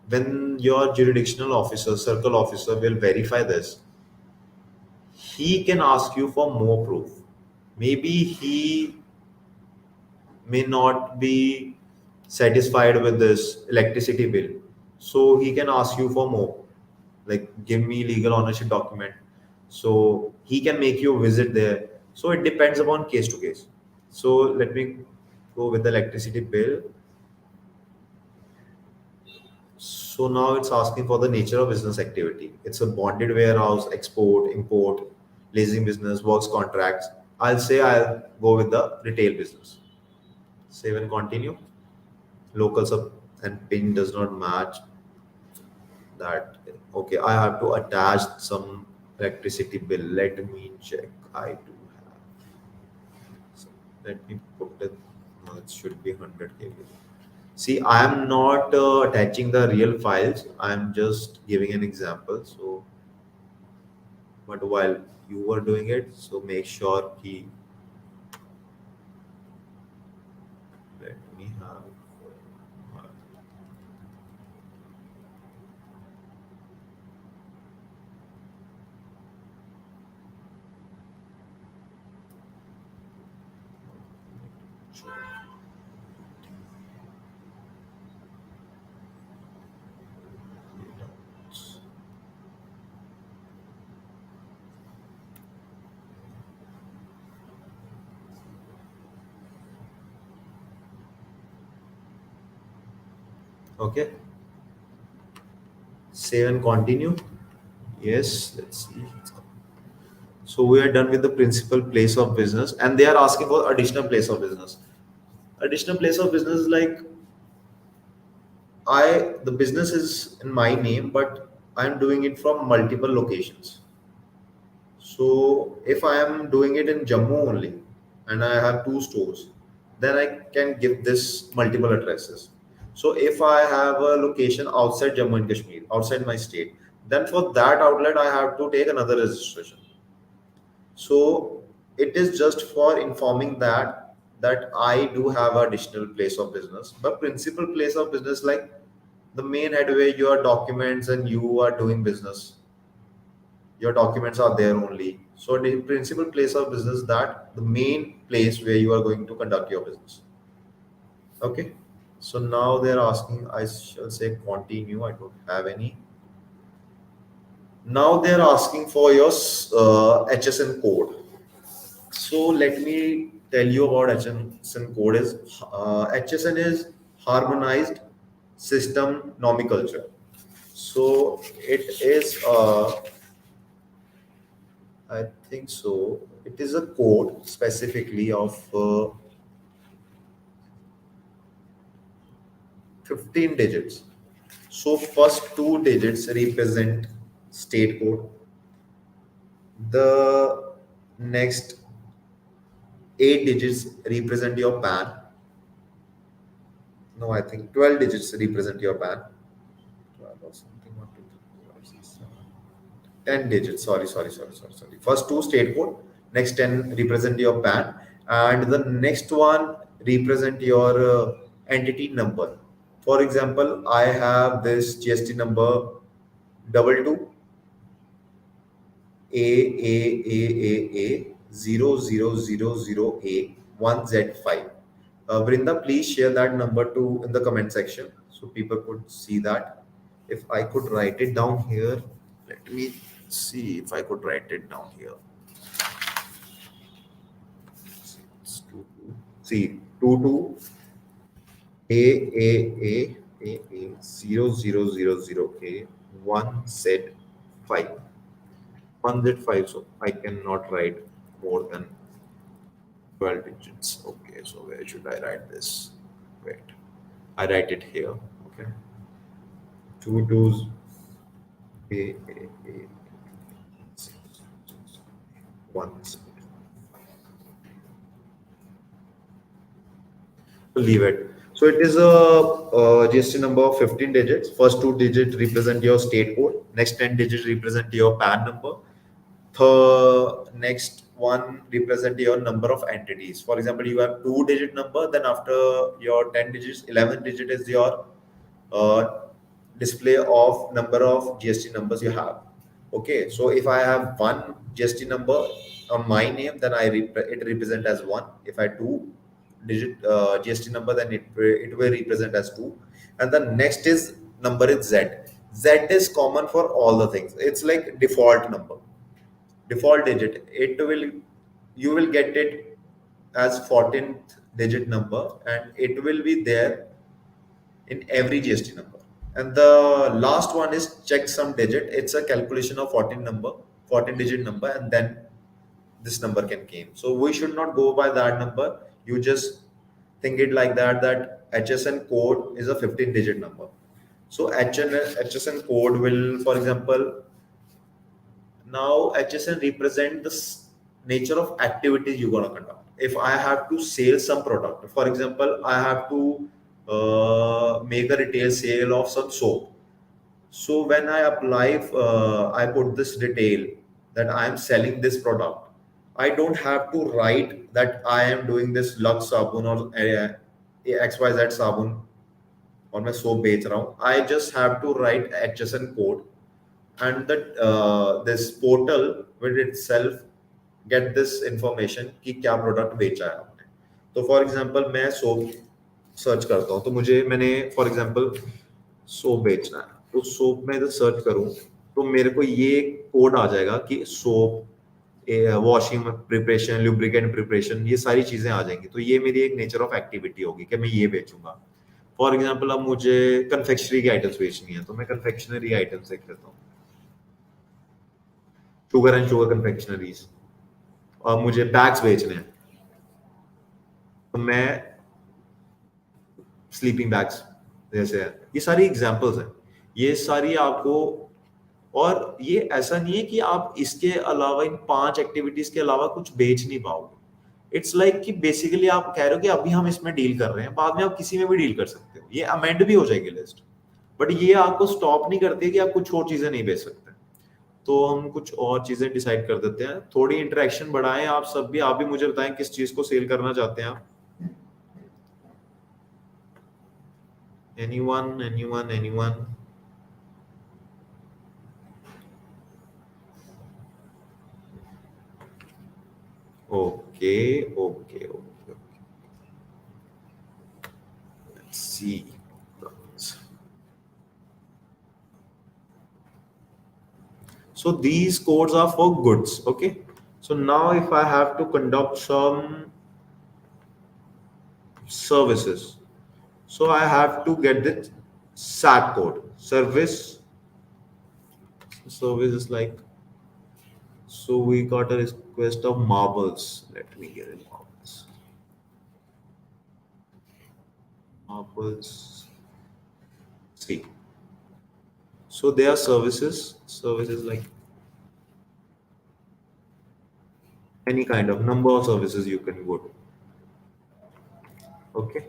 when your jurisdictional officer, circle officer will verify this, he can ask you for more proof. Maybe he may not be satisfied with this electricity bill, so he can ask you for more, like give me legal ownership document, so he can make you visit there. So it depends upon case to case. So let me go with the electricity bill. So now it's asking for the nature of business activity. It's a bonded warehouse, export, import, leasing business, works contracts. I'll say I'll go with the retail business. Save and continue. Local sub and pin does not match that. Okay, I have to attach some electricity bill. Let me check. I do have. So let me put it. No, it should be 100 KB. See, I am not attaching the real files. I'm just giving an example. So, but while you were doing it, so make sure he let me have. Okay, save and continue. Yes, let's see. So we are done with the principal place of business, and they are asking for additional place of business. Additional place of business is like the business is in my name, but I'm doing it from multiple locations. So if I am doing it in Jammu only and I have two stores, then I can give this multiple addresses. So if I have a location outside Jammu and Kashmir, outside my state, then for that outlet I have to take another registration. So it is just for informing that I do have additional place of business, but principal place of business like the main head where your documents and you are doing business, your documents are there only. So the principal place of business, that the main place where you are going to conduct your business. Okay. So now they're asking, I shall say continue. I don't have any. Now they're asking for your HSN code. So let me tell you about HSN code is HSN is harmonized system nomenclature. So it is I think so. It is a code specifically of 15 digits. So first two digits represent state code. The next 8 digits represent your PAN. No, I think 12 digits represent your PAN. 12 or something. 1, 2, 3, 4, 5, 6, 7. 10 digits. Sorry. First two state code, next 10 represent your PAN, and the next one represent your entity number. For example, I have this GST number double two A 0000A1Z5. Brinda, please share that number to in the comment section so people could see that. If I could write it down here, let me see if I could write it down here. It's two, two. See, 22 A 0000A1Z5. 1Z5, so I cannot write more than 12 digits. Okay, so where should I write this? Wait, I write it here. Okay, two twos A, one. Leave it. So it is a GST number of 15 digits. First two digits represent your state code. Next 10 digits represent your PAN number. The next one represent your number of entities. For example, you have two-digit number. Then after your 10 digits, 11 digit is your uh, display of number of GST numbers you have. Okay, so if I have one GST number on my name, then it represent as one. If I two digit GST number, then it will represent as two. And the next is number is Z. Z is common for all the things. It's like default number, default digit. It will, you will get it as 14th digit number, and it will be there in every GST number. And the last one is checksum digit. It's a calculation of 14 digit number, and then this number can came. So we should not go by that number. You just think it like that HSN code is a 15 digit number. So HSN code will, for example, now HSN represent the nature of activities you're gonna conduct. If I have to sell some product, for example, I have to make a retail sale of some soap. So when I apply, I put this detail that I am selling this product. I don't have to write that I am doing this Lux Sabun or XYZ Sabun or my soap बेच रहा हूँ. I just have to write HSN code, and that this portal will itself get this information कि क्या product बेचा है आपने. तो for example मैं soap सर्च करता हूँ, तो मुझे मैंने for example सोप बेचना है, तो सोप में जब सर्च करूं तो मेरे को ये कोड आ जाएगा कि soap, washing preparation, lubricant preparation, ये सारी चीजें आ जाएंगी. तो ये मेरी एक नेचर ऑफ एक्टिविटी होगी कि मैं ये बेचूंगा. फॉर एग्जांपल अब मुझे कन्फेक्शनरी की आइटम्स बेचनी है, तो मैं कन्फेक्शनरी आइटम्स देख लेता हूँ, शुगर एंड शुगर कन्फेक्शनरीज, और मुझे बैग्स बेचने हैं, तो मैं स्लीपिंग बैग्स जैसे है, ये सारी एग्जांपल्स हैं. ये सारी आपको, और ये ऐसा नहीं है कि आप इसके अलावा इन 5 एक्टिविटीज के अलावा कुछ बेच नहीं पाओगे. इट्स लाइक कि बेसिकली आप कह रहे हो कि अभी हम इसमें डील कर रहे हैं, बाद में आप किसी में भी डील कर सकते हो, ये अमेंड भी हो जाएगी लिस्ट. बट ये आपको स्टॉप नहीं करती कि आप कुछ और चीजें नहीं बेच सकते. तो हम कुछ और चीजें डिसाइड कर देते हैं, थोड़ी इंटरेक्शन बढ़ाएं. आप भी मुझे बताएं किस चीज को सेल करना चाहते हैं आप. anyone. Okay. Let's see. So these codes are for goods. Okay. So now if I have to conduct some services, so I have to get the SAT code. Service is like, so we got a request of marbles. Let me get it. Marbles. See. So they are services. Services like any kind of number of services you can go to. Okay.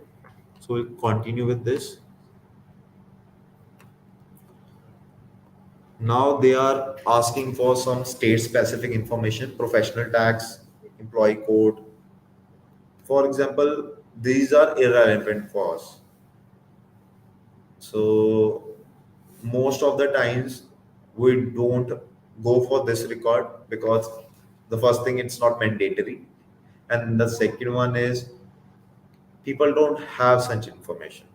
So we'll continue with this. Now they are asking for some state specific information, professional tax, employee code. For example, these are irrelevant for us. So most of the times we don't go for this record because the first thing, it's not mandatory, and the second one is people don't have such information.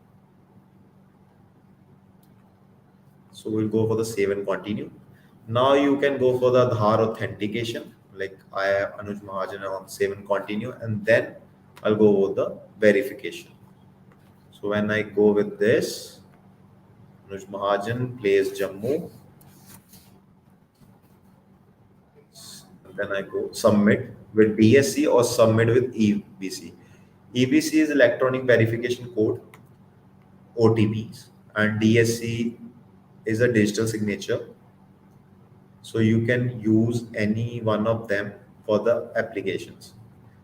So we'll go for the save and continue. Now you can go for the Aadhaar authentication, like I am Anuj Mahajan on save and continue, and then I'll go with the verification. So when I go with this, Anuj Mahajan, place Jammu, and then I go submit with DSC or submit with EBC. EBC is electronic verification code, OTPs, and DSC is a digital signature. So you can use any one of them for the applications.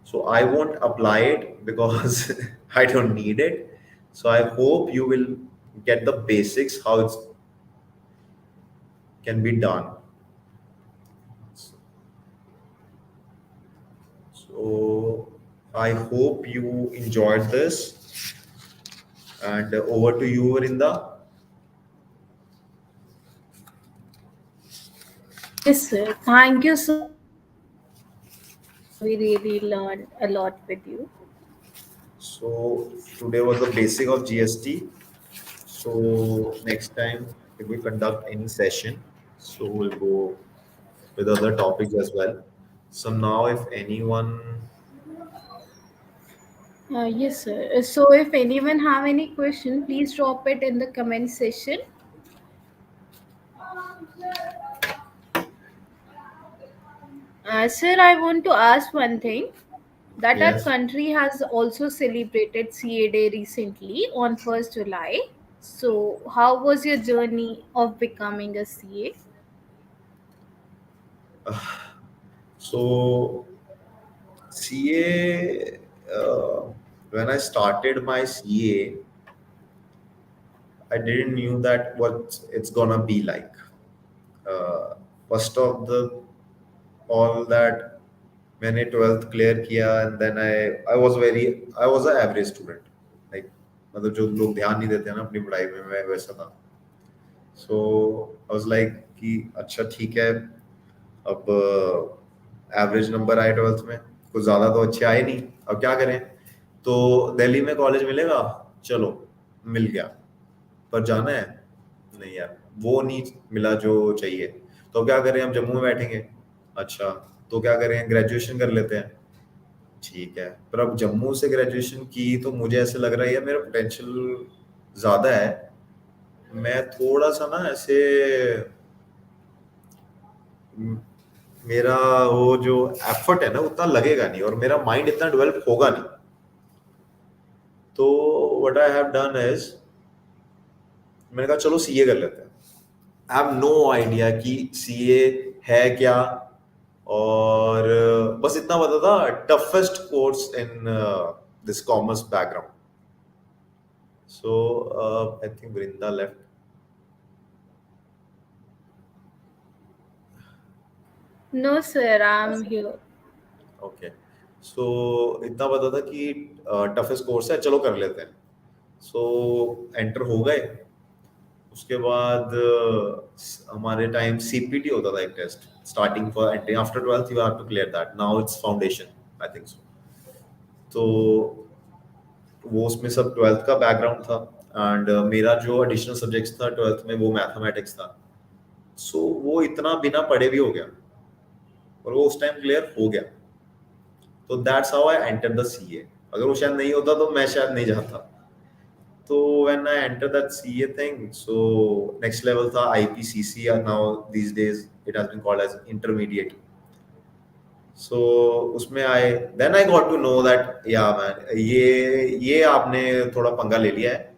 So I won't apply it because I don't need it. So I hope you will get the basics how it can be done. So I hope you enjoyed this, and over to you, Vrinda. Yes, sir. Thank you so much, sir. We really learned a lot with you. So today was the basic of GST. So next time, if we conduct any session, so we'll go with other topics as well. So now, if anyone, Yes, sir. So if anyone have any question, please drop it in the comment section. Sir, I want to ask one thing. That our yes, country has also celebrated CA Day recently on 1st July. So, how was your journey of becoming a CA? so CA, when I started my CA, I didn't knew that what it's gonna be like. First of the all that मैंने 12th clear किया and then I was a average student like मतलब जो लोग ध्यान नहीं देते हैं ना अपनी पढ़ाई में मैं वैसा था सो आई वाज लाइक कि अच्छा ठीक है अब एवरेज नंबर आए 12th में कुछ ज़्यादा तो अच्छे आए नहीं अब क्या करें तो दिल्ली में कॉलेज मिलेगा चलो मिल गया पर जाना है नहीं यार वो नहीं मिला जो चाहिए तो क्या करें हम जम्मू में बैठेंगे अच्छा तो क्या करें ग्रेजुएशन कर लेते हैं ठीक है पर अब जम्मू से ग्रेजुएशन की तो मुझे ऐसे लग रहा है यार मेरा पोटेंशियल ज्यादा है मैं थोड़ा सा ना ऐसे म- मेरा वो जो एफर्ट है ना उतना लगेगा नहीं और मेरा माइंड इतना डेवलप होगा नहीं तो what I have done is मैंने कहा चलो सीए कर लेते हैं आई हैव नो आइडिया कि सीए है क्या और बस इतना पता था toughest course in this commerce background So I think Vrinda left. No, sir, I'm here. Okay. So इतना पता था कि टफेस्ट कोर्स है चलो कर लेते हैं सो एंटर हो गए उसके बाद हमारे टाइम सीपीटी होता था एक test starting for entry after 12th you have to clear that now it's foundation I think so तो वो उसमें सब 12th का बैकग्राउंड था एंड मेरा जो एडिशनल सब्जेक्ट्स था 12th में वो मैथमेटिक्स था सो वो इतना बिना पढ़े भी हो गया और वो उस टाइम क्लियर हो गया तो that's how I enter the CA अगर वो शायद नहीं होता तो मैं शायद नहीं जाता तो when I enter that CA thing so next level था IPCC now these days it has been called as intermediate so उसमें आए then I got to know that या मैन ये आपने थोड़ा पंगा ले लिया है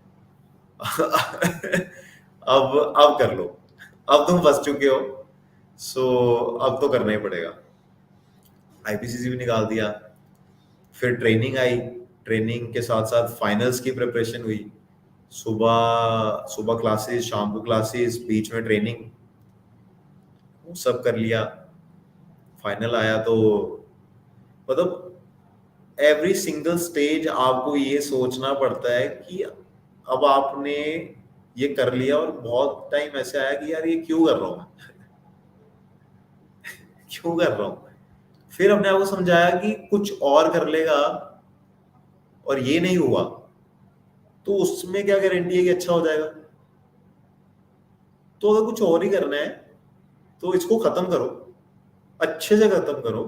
अब कर लो अब तुम फंस चुके हो सो अब तो करना ही पड़ेगा आईपीसीसी भी निकाल दिया फिर ट्रेनिंग आई ट्रेनिंग के साथ साथ फाइनल्स की प्रिपरेशन हुई सुबह सुबह क्लासेस शाम को क्लासेस बीच में ट्रेनिंग वो सब कर लिया फाइनल आया तो मतलब एवरी सिंगल स्टेज आपको ये सोचना पड़ता है कि अब आपने ये कर लिया और बहुत टाइम ऐसे आया कि यार ये क्यों कर रहा हूँ मैं क्यों कर रहा हूँ फिर अपने आप को समझाया कि कुछ और कर लेगा और ये नहीं हुआ तो उसमें क्या गारंटी है कि अच्छा हो जाएगा तो अगर कुछ और ही करना है तो इसको खत्म करो अच्छे से खत्म करो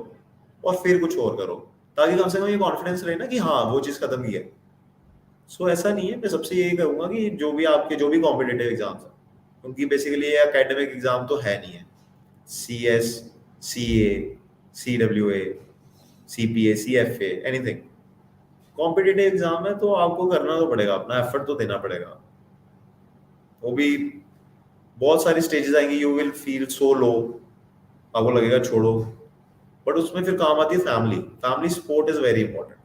और फिर कुछ और करो ताकि कम से कम ये कॉन्फिडेंस रहे ना कि हाँ वो चीज खत्म की है सो ऐसा नहीं है मैं सबसे यही कहूंगा कि जो भी आपके जो भी कॉम्पिटेटिव एग्जाम्स हैं क्योंकि बेसिकली ये एकेडमिक एग्जाम तो है नहीं है C S C A C W A C P A C F A anything competitive exam है तो आपको करना तो पड़ेगा अपना एफर्ट तो देना पड़ेगा वो भी बहुत सारी स्टेजेस आएंगी यू विल फील सो लो आपको लगेगा छोड़ो बट उसमें फिर काम आती है family family support is very important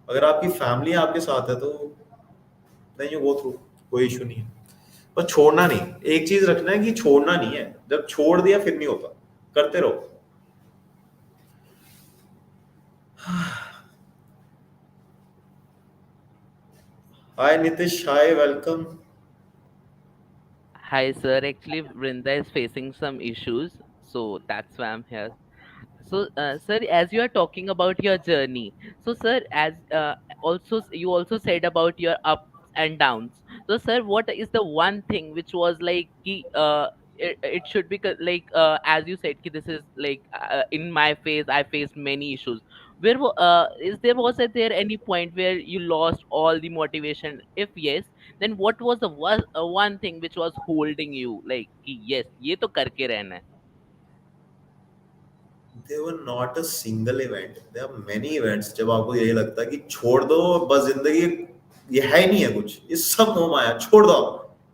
अगर आपकी फैमिली आपके साथ है तो नहीं यू गो थ्रू कोई इशू नहीं है पर छोड़ना नहीं एक चीज रखना है कि छोड़ना नहीं है जब छोड़ दिया फिर नहीं होता करते रहो hi Nitish hi welcome Hi, sir. Actually, Vrinda is facing some issues. So that's why I'm here. So, sir, as you are talking about your journey, so sir, as you also said about your ups and downs. So, sir, what is the one thing which was like it should be as you said, ki this is like in my phase, I faced many issues. Was there any point where you lost all the motivation? If yes, then what was the one thing which was holding you? Like, कि yes, ये तो करके रहना है. They were not a single event. There are many events जब आपको यही लगता है कि छोड़ दो, बस जिंदगी ये है ही नहीं है कुछ, ये सब मोह माया, छोड़ दो,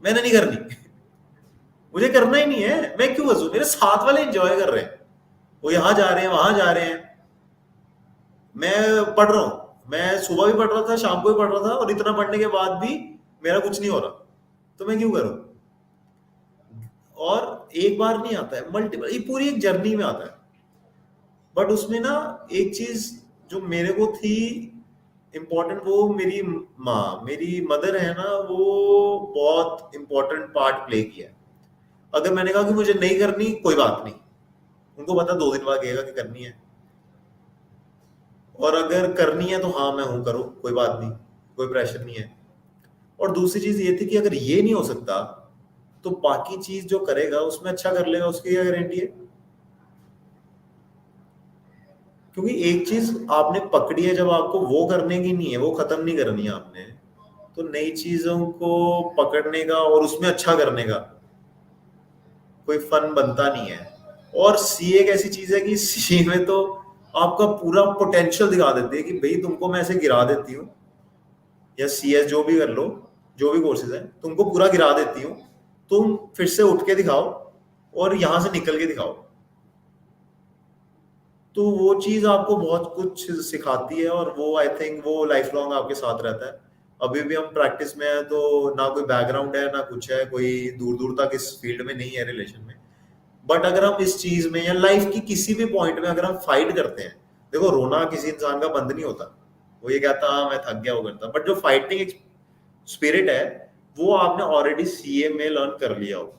मैंने नहीं करनी, मुझे करना ही नहीं है, मैं क्यों हंसू, मेरे साथ वाले एंजॉय कर रहे हैं, वो यहाँ जा रहे हैं वहां जा रहे हैं, मैं पढ़ रहा हूँ, मैं सुबह भी पढ़ रहा था शाम को भी पढ़ रहा था और इतना पढ़ने के बाद भी मेरा कुछ नहीं हो रहा, तो मैं क्यों करूं। और एक बार नहीं आता है, मल्टीपल, ये पूरी एक जर्नी में आता है। बट उसमें ना एक चीज जो मेरे को थी इम्पोर्टेंट, वो मेरी माँ, मेरी मदर है ना, वो बहुत इम्पोर्टेंट पार्ट प्ले किया है। अगर मैंने कहा कि मुझे नहीं करनी, कोई बात नहीं, उनको पता 2 दिन बाद कहेगा कि करनी है, और अगर करनी है तो हाँ मैं हूं, करो, कोई बात नहीं, कोई प्रेशर नहीं है। और दूसरी चीज ये थी कि अगर ये नहीं हो सकता तो बाकी चीज जो करेगा उसमें अच्छा कर लेगा, उसकी क्या गारंटी है। क्योंकि एक चीज आपने पकड़ी है, जब आपको वो करने की नहीं है, वो खत्म नहीं करनी है आपने, तो नई चीजों को पकड़ने का और उसमें अच्छा करने का कोई फन बनता नहीं है। और सी एक ऐसी चीज है कि सी में तो आपका पूरा पोटेंशियल दिखा देती है कि भाई तुमको मैं ऐसे गिरा देती हूँ, या सी एस जो भी कर लो, जो भी कोर्सेज है, तुमको पूरा गिरा देती हूँ, तुम फिर से उठ के दिखाओ और यहां से निकल के दिखाओ। तो वो चीज आपको बहुत कुछ सिखाती है, और वो आई थिंक वो लाइफ लॉन्ग आपके साथ रहता है। अभी भी हम प्रैक्टिस में है, तो ना कोई बैकग्राउंड है ना कुछ है, कोई दूर दूर तक इस फील्ड में नहीं है, रिलेशन में। बट अगर हम इस चीज में या लाइफ की किसी भी पॉइंट में अगर हम फाइट करते हैं, देखो रोना किसी इंसान का बंद नहीं होता, वो ये कहता हाँ मैं थक गया, वो करता, बट जो फाइटिंग स्पिरिट है वो आपने ऑलरेडी सीए में लर्न कर लिया हो।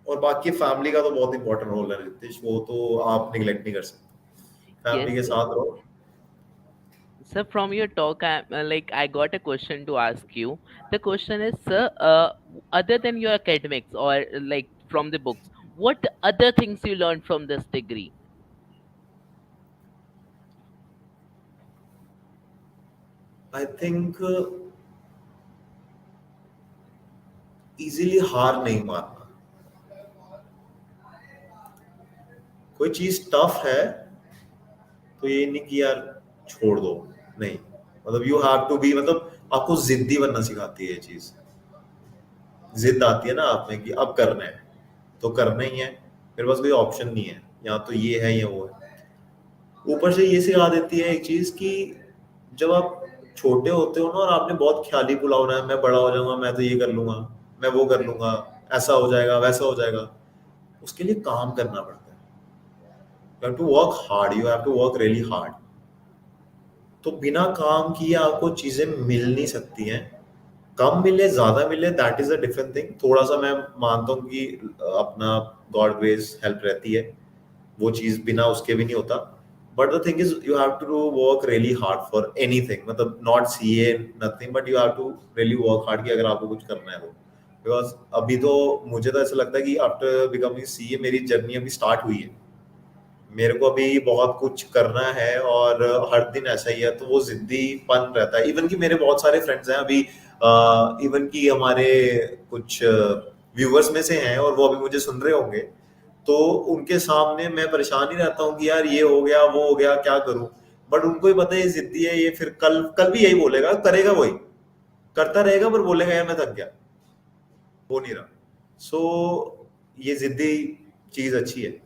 और बाकी फैमिली का तो बहुत इंपॉर्टेंट रोल है रितेश, वो तो आप निगलेक्ट नहीं कर सकते, Yes, फैमिली के sir. साथ रहो। Sir, from your talk, I got a question to ask you. The question is, sir, other than your academics or like from the books, what other things you learned from this degree? I think easily हार नहीं मानना। कोई चीज tough है तो ये नहीं कि यार छोड़ दो, नहीं, मतलब यू हैव टू बी, मतलब आपको जिद्दी बनना सिखाती है ये चीज। जिद आती है ना आप में कि अब करना है तो करना ही है, मेरे पास कोई ऑप्शन नहीं है, या तो ये है या वो है। ऊपर से ये सिखा देती है एक चीज कि जब आप छोटे होते हो ना और आपने बहुत ख्याली पुलाव ना है, मैं बड़ा हो जाऊंगा, मैं तो ये कर लूंगा, मैं वो कर लूंगा, ऐसा हो जाएगा वैसा हो जाएगा, उसके लिए काम करना पड़ता है। You have to work hard, you have to work really hard. तो बिना काम किए आपको चीजें मिल नहीं सकती हैं। कम मिले ज्यादा मिले that is a different thing, थोड़ा सा मैं मानता हूँ कि अपना गॉड ग्रेस हेल्प रहती है, वो चीज बिना उसके भी नहीं होता। But the thing is you have to work really hard for anything, मतलब not C A nothing, but you have to really work hard कि अगर आपको कुछ करना है तो। बिकॉज अभी तो मुझे तो ऐसा लगता है कि आफ्टर बिकमिंग सी ए मेरी जर्नी अभी स्टार्ट हुई है, मेरे को अभी बहुत कुछ करना है, और हर दिन ऐसा ही है, तो वो जिद्दीपन रहता है। इवन कि मेरे बहुत सारे फ्रेंड्स हैं अभी, इवन कि हमारे कुछ व्यूअर्स में से हैं और वो अभी मुझे सुन रहे होंगे, तो उनके सामने मैं परेशान ही रहता हूँ कि यार ये हो गया वो हो गया क्या करूं। बट उनको ही पता है ये जिद्दी है, ये फिर कल कल भी यही बोलेगा, करेगा वही, करता रहेगा, पर बोलेगा यार मैं थक गया, हो नहीं रहा। सो ये जिद्दी चीज अच्छी है।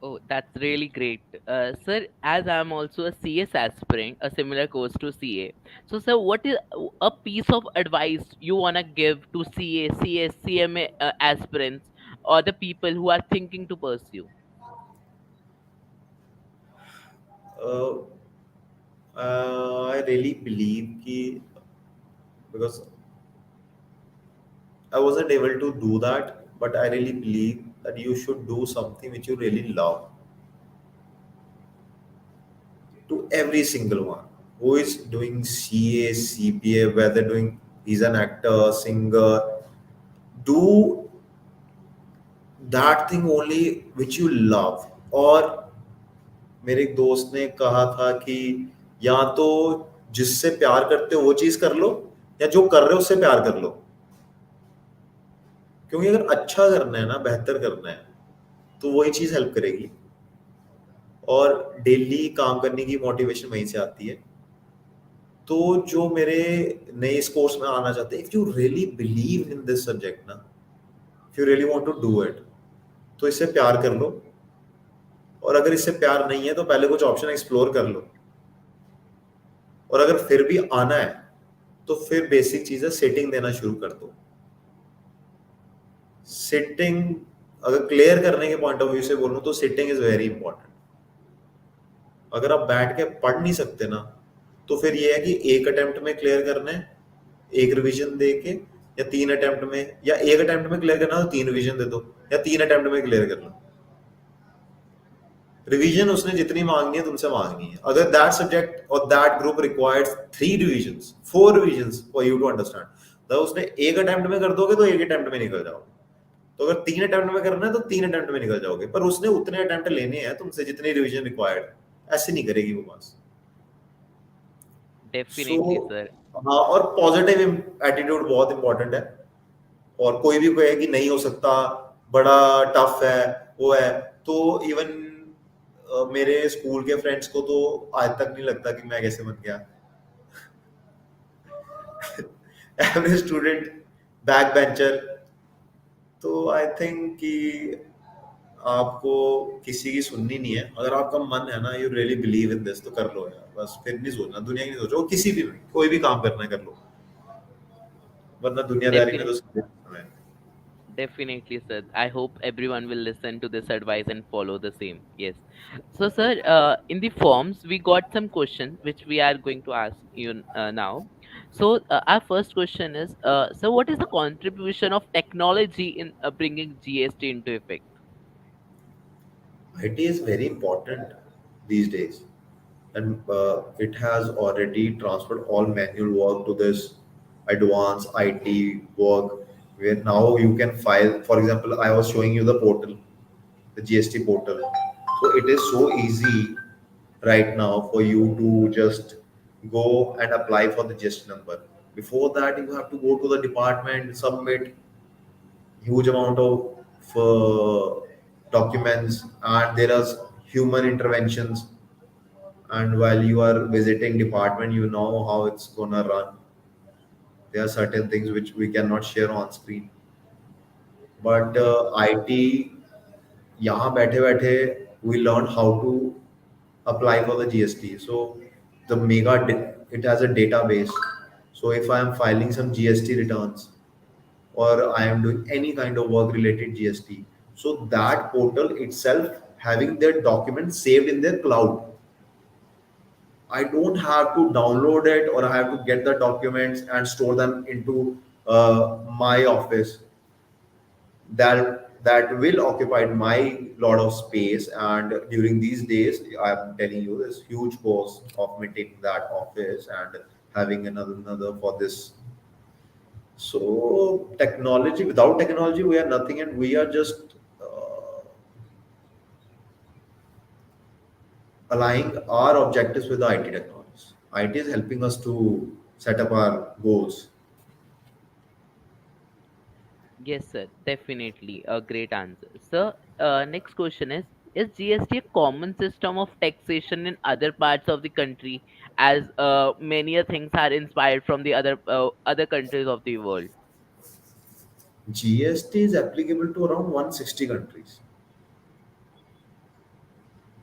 Oh, that's really great. Sir, as I'm also a CS aspirant, a similar course to CA. So, sir, what is a piece of advice you want to give to CA, CS, CMA aspirants or the people who are thinking to pursue? Uh, I really believe कि because I wasn't able to do that, but I really believe that you should do something which you really love, to every single one who is doing CA, CPA, whether doing he's an actor, singer, do that thing only which you love. और मेरे एक दोस्त ने कहा था कि या तो जिससे प्यार करते हो वो चीज कर लो, या जो कर रहे हो उससे प्यार कर लो, क्योंकि अगर अच्छा करना है ना, बेहतर करना है, तो वही चीज हेल्प करेगी। और डेली काम करने की मोटिवेशन वहीं से आती है। तो जो मेरे नए इस कोर्स में आना चाहते हैं, if you really believe in this subject ना, if you really want to do it, तो इससे प्यार कर लो। और अगर इससे प्यार नहीं है तो पहले कुछ ऑप्शन एक्सप्लोर कर लो। और अगर फिर भी आना है तो फिर बेसिक चीज है, सेटिंग देना शुरू कर दो। सिटिंग अगर क्लियर करने के पॉइंट ऑफ व्यू से बोलूं तो सिटिंग इज वेरी इंपॉर्टेंट। अगर आप बैठ के पढ़ नहीं सकते ना, तो फिर ये है कि एक अटेम्प्ट में क्लियर करना है, एक रिवीजन दे के, या तीन अटेम्प्ट में, या एक अटेम्प्ट में क्लियर करना तो तीन रिवीजन दे दो, या तीन अटेम्प्ट में क्लियर कर लो। रिवीजन उसने जितनी मांगनी है तुमसे मांगनी है। अगर दैट सब्जेक्ट और that group requires 3 revisions, 4 revisions for you to understand, तो उसने एक अटेम्प्ट में कर दोगे तो एक अटेम्प्ट में निकल जाओगे। तो अगर 3 अटेम्प्ट में करना है तो 3 अटेम्प्ट में निकल जाओगे, पर उसने उतने अटेम्प्ट लेने हैं तुमसे जितनी रिवीजन रिक्वायर्ड, ऐसे नहीं करेगी वो बस। सो Definitely, sir. हाँ, और पॉजिटिव एटीट्यूड बहुत इंपॉर्टेंट है। और कोई भी कहे कि नहीं हो सकता, बड़ा टफ है, वो है, तो इवन मेरे स्कूल के फ्रेंड्स को तो आज तक नहीं लगता कि मैं कैसे बन गया एवरेज स्टूडेंट, बैक बेंचर। तो आई थिंक कि आपको किसी की सुननी नहीं है। अगर आपका मन है ना, you really believe in this, तो कर लो यार, बस फिर नहीं सोचना, दुनिया की नहीं सोचो, किसी भी में कोई भी काम करना है कर लो, वरना दुनियादारी में तो Definitely. समय। Definitely, sir. I hope everyone will listen to this advice and follow the same. Yes. So, sir, in the forms, we got some questions which we are going to ask you now. So, our first question is, so what is the contribution of technology in bringing GST into effect? IT is very important these days, and it has already transferred all manual work to this advanced IT work, where now you can file. For example, I was showing you the portal, the GST portal. So it is so easy right now for you to just go and apply for the GST number. Before that, you have to go to the department, submit huge amount of documents, and there are human interventions. And while you are visiting department, you know how it's gonna run. There are certain things which we cannot share on screen, but IT, यहाँ बैठे बैठे we learn how to apply for the GST. So the it has a database. So if I am filing some GST returns, or I am doing any kind of work related GST, so that portal itself having their documents saved in their cloud. I don't have to download it, or I have to get the documents and store them into my office. That will occupy my lot of space. And during these days, I'm telling you, there's huge cost of maintaining that office and having another for this. So technology, without technology, we are nothing, and we are just aligning our objectives with the IT technologies. IT is helping us to set up our goals. Yes, sir. Definitely a great answer. Sir, next question is GST a common system of taxation in other parts of the country, as many things are inspired from the other countries of the world? GST is applicable to around 160 countries.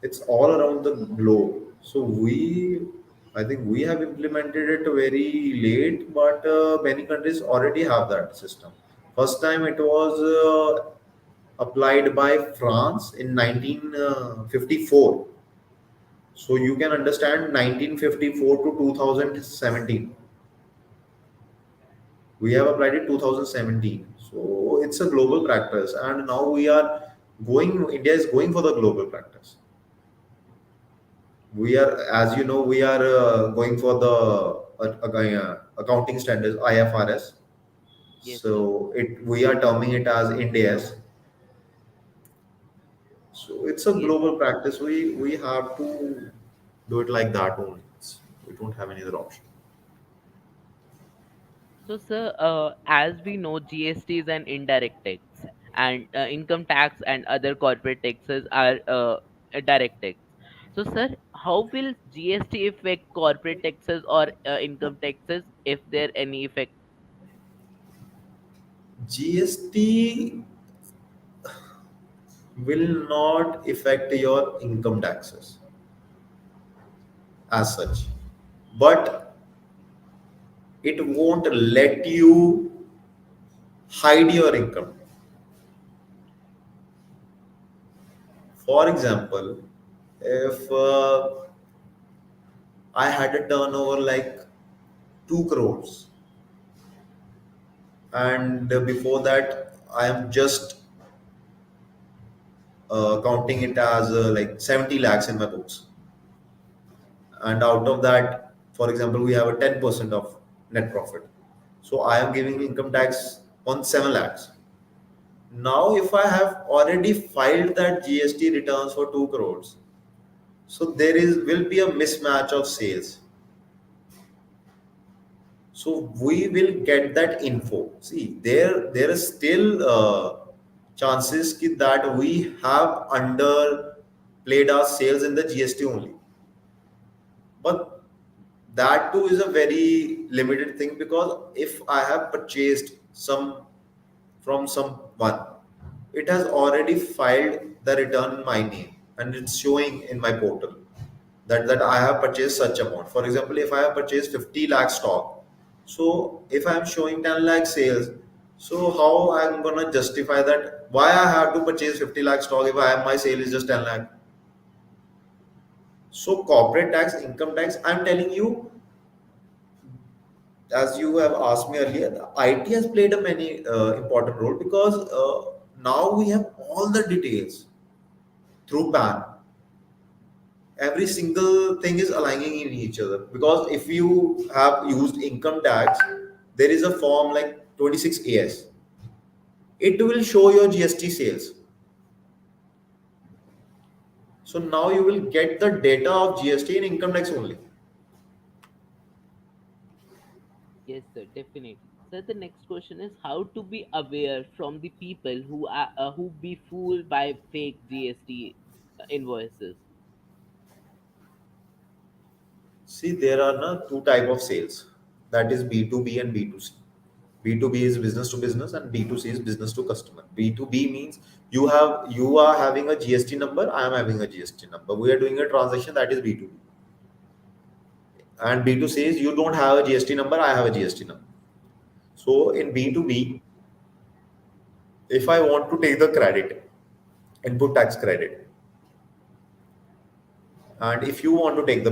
It's all around the globe. So I think we have implemented it very late, but many countries already have that system. First time it was applied by France in 1954. So you can understand 1954 to 2017. We have applied it 2017. So it's a global practice, and now we are India is going for the global practice. We are, as you know, we are going for the accounting standards IFRS. Yes, sir. So we are terming it as India's. So it's a Yes. global practice. We have to do it like that only. We don't have any other option. So, sir, as we know, GST is an indirect tax, and income tax and other corporate taxes are a direct tax. So, sir, how will GST affect corporate taxes or income taxes, if there any effect? GST will not affect your income taxes as such, but it won't let you hide your income. For example, if I had a turnover like 2 crores, and before that I am just counting it as like 70 lakhs in my books, and out of that, for example, we have a 10% of net profit, so I am giving income tax on 7 lakhs. Now if I have already filed that GST returns for 2 crores, so there is will be a mismatch of sales. So we will get that info. See, there is still that we have underplayed our sales in the GST only, but that too is a very limited thing, because if I have purchased some from someone, it has already filed the return in my name and it's showing in my portal that I have purchased such amount. For example, if I have purchased 50 lakh stock, so if I am showing 10 lakh sales, so how I'm gonna justify that? Why I have to purchase 50 lakh stock if I have my sale is just 10 lakh? So corporate tax, income tax, I'm telling you, as you have asked me earlier, the IT has played a many important role, because now we have all the details through PAN. Every single thing is aligning in each other, because if you have used income tax, there is a form like 26AS. It will show your GST sales. So now you will get the data of GST in income tax only. Yes, sir, definitely. So the next question is how to be aware from the people who be fooled by fake GST invoices. See, there are two type of sales. That is B2B and B2C. B2B is business to business and B2C is business to customer. B2B means you are having a GST number, I am having a GST number. We are doing a transaction, that is B2B. And B2C is you don't have a GST number, I have a GST number. So in B2B, if I want to take the credit, input tax credit, and if you want to take the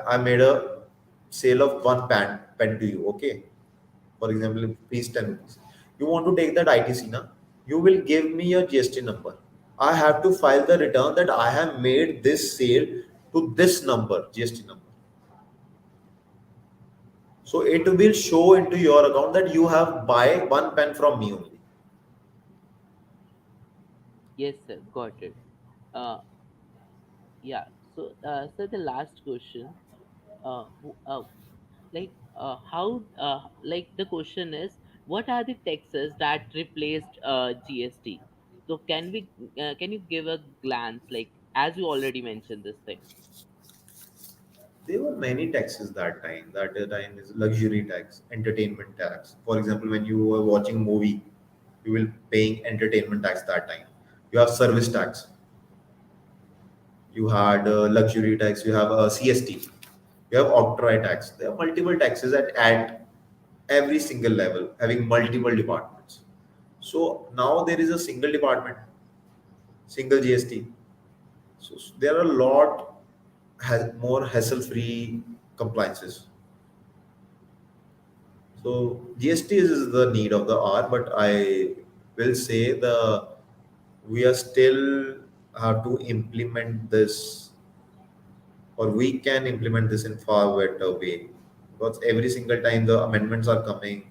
I made a sale of one pen to you, okay? For example, please 10 rupees. You want to take that ITC now, you will give me your GST number. I have to file the return that I have made this sale to this number, GST number. So it will show into your account that you have buy one pen from me only. Yes, sir, got it. uh yeah. So so the last question, who- how like the question is, what are the taxes that replaced GST? So can you give a glance, like, as you already mentioned this thing? There were many taxes that time. That time is luxury tax, entertainment tax. For example, when you were watching movie, you will paying entertainment tax that time. You have service tax. You had luxury tax. You have CST. You have octroi tax. There are multiple taxes at every single level, having multiple departments. So now there is a single department, single GST. So there are a lot more hassle-free compliances. So GST is the need of the hour, but I will say the we are still have to implement this, or we can implement this in far better way, because every single time the amendments are coming.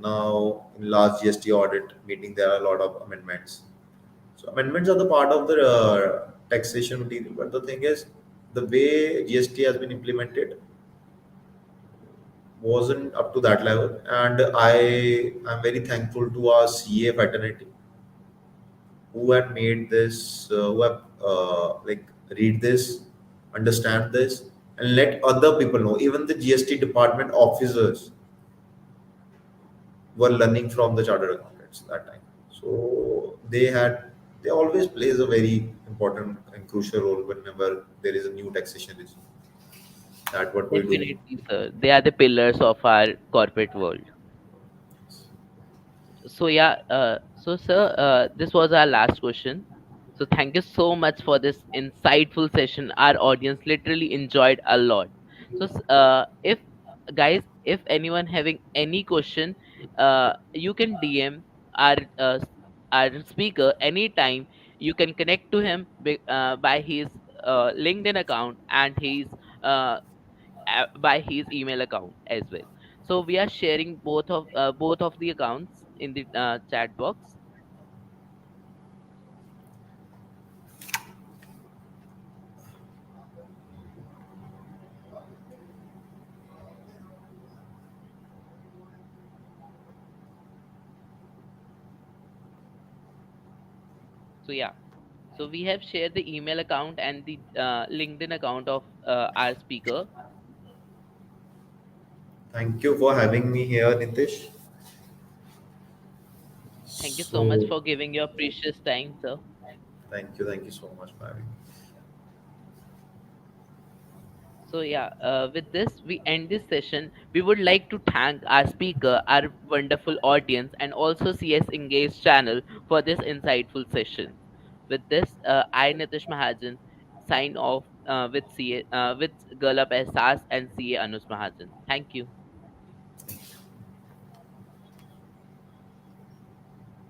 Now in last GST audit meeting there are a lot of amendments. So amendments are the part of the taxation material, but the thing is, the way GST has been implemented wasn't up to that level, and I am very thankful to our CA fraternity who had made this, who have like read this, understand this, and let other people know. Even the GST department officers were learning from the chartered accountants that time. So they always plays a very important and crucial role whenever there is a new taxation regime. That what we do. Definitely, sir. They are the pillars of our corporate world. So yeah, so sir, this was our last question. So thank you so much for this insightful session. Our audience literally enjoyed a lot. So if guys, if anyone having any question, you can DM our our speaker anytime. You can connect to him by his LinkedIn account and his uh, by his email account as well. So we are sharing both of the accounts in the chat box. So yeah, so we have shared the email account and the LinkedIn account of our speaker. Thank you for having me here, Nitish. Thank you so much So for giving your precious time, sir. thank you so much for having me. So yeah, with this we end this session. We would like to thank our speaker, our wonderful audience, and also CS Engage channel for this insightful session. With this, I Nitish Mahajan sign off with CA with GirlUp Ahsaas and CA Anuj Mahajan. Thank you.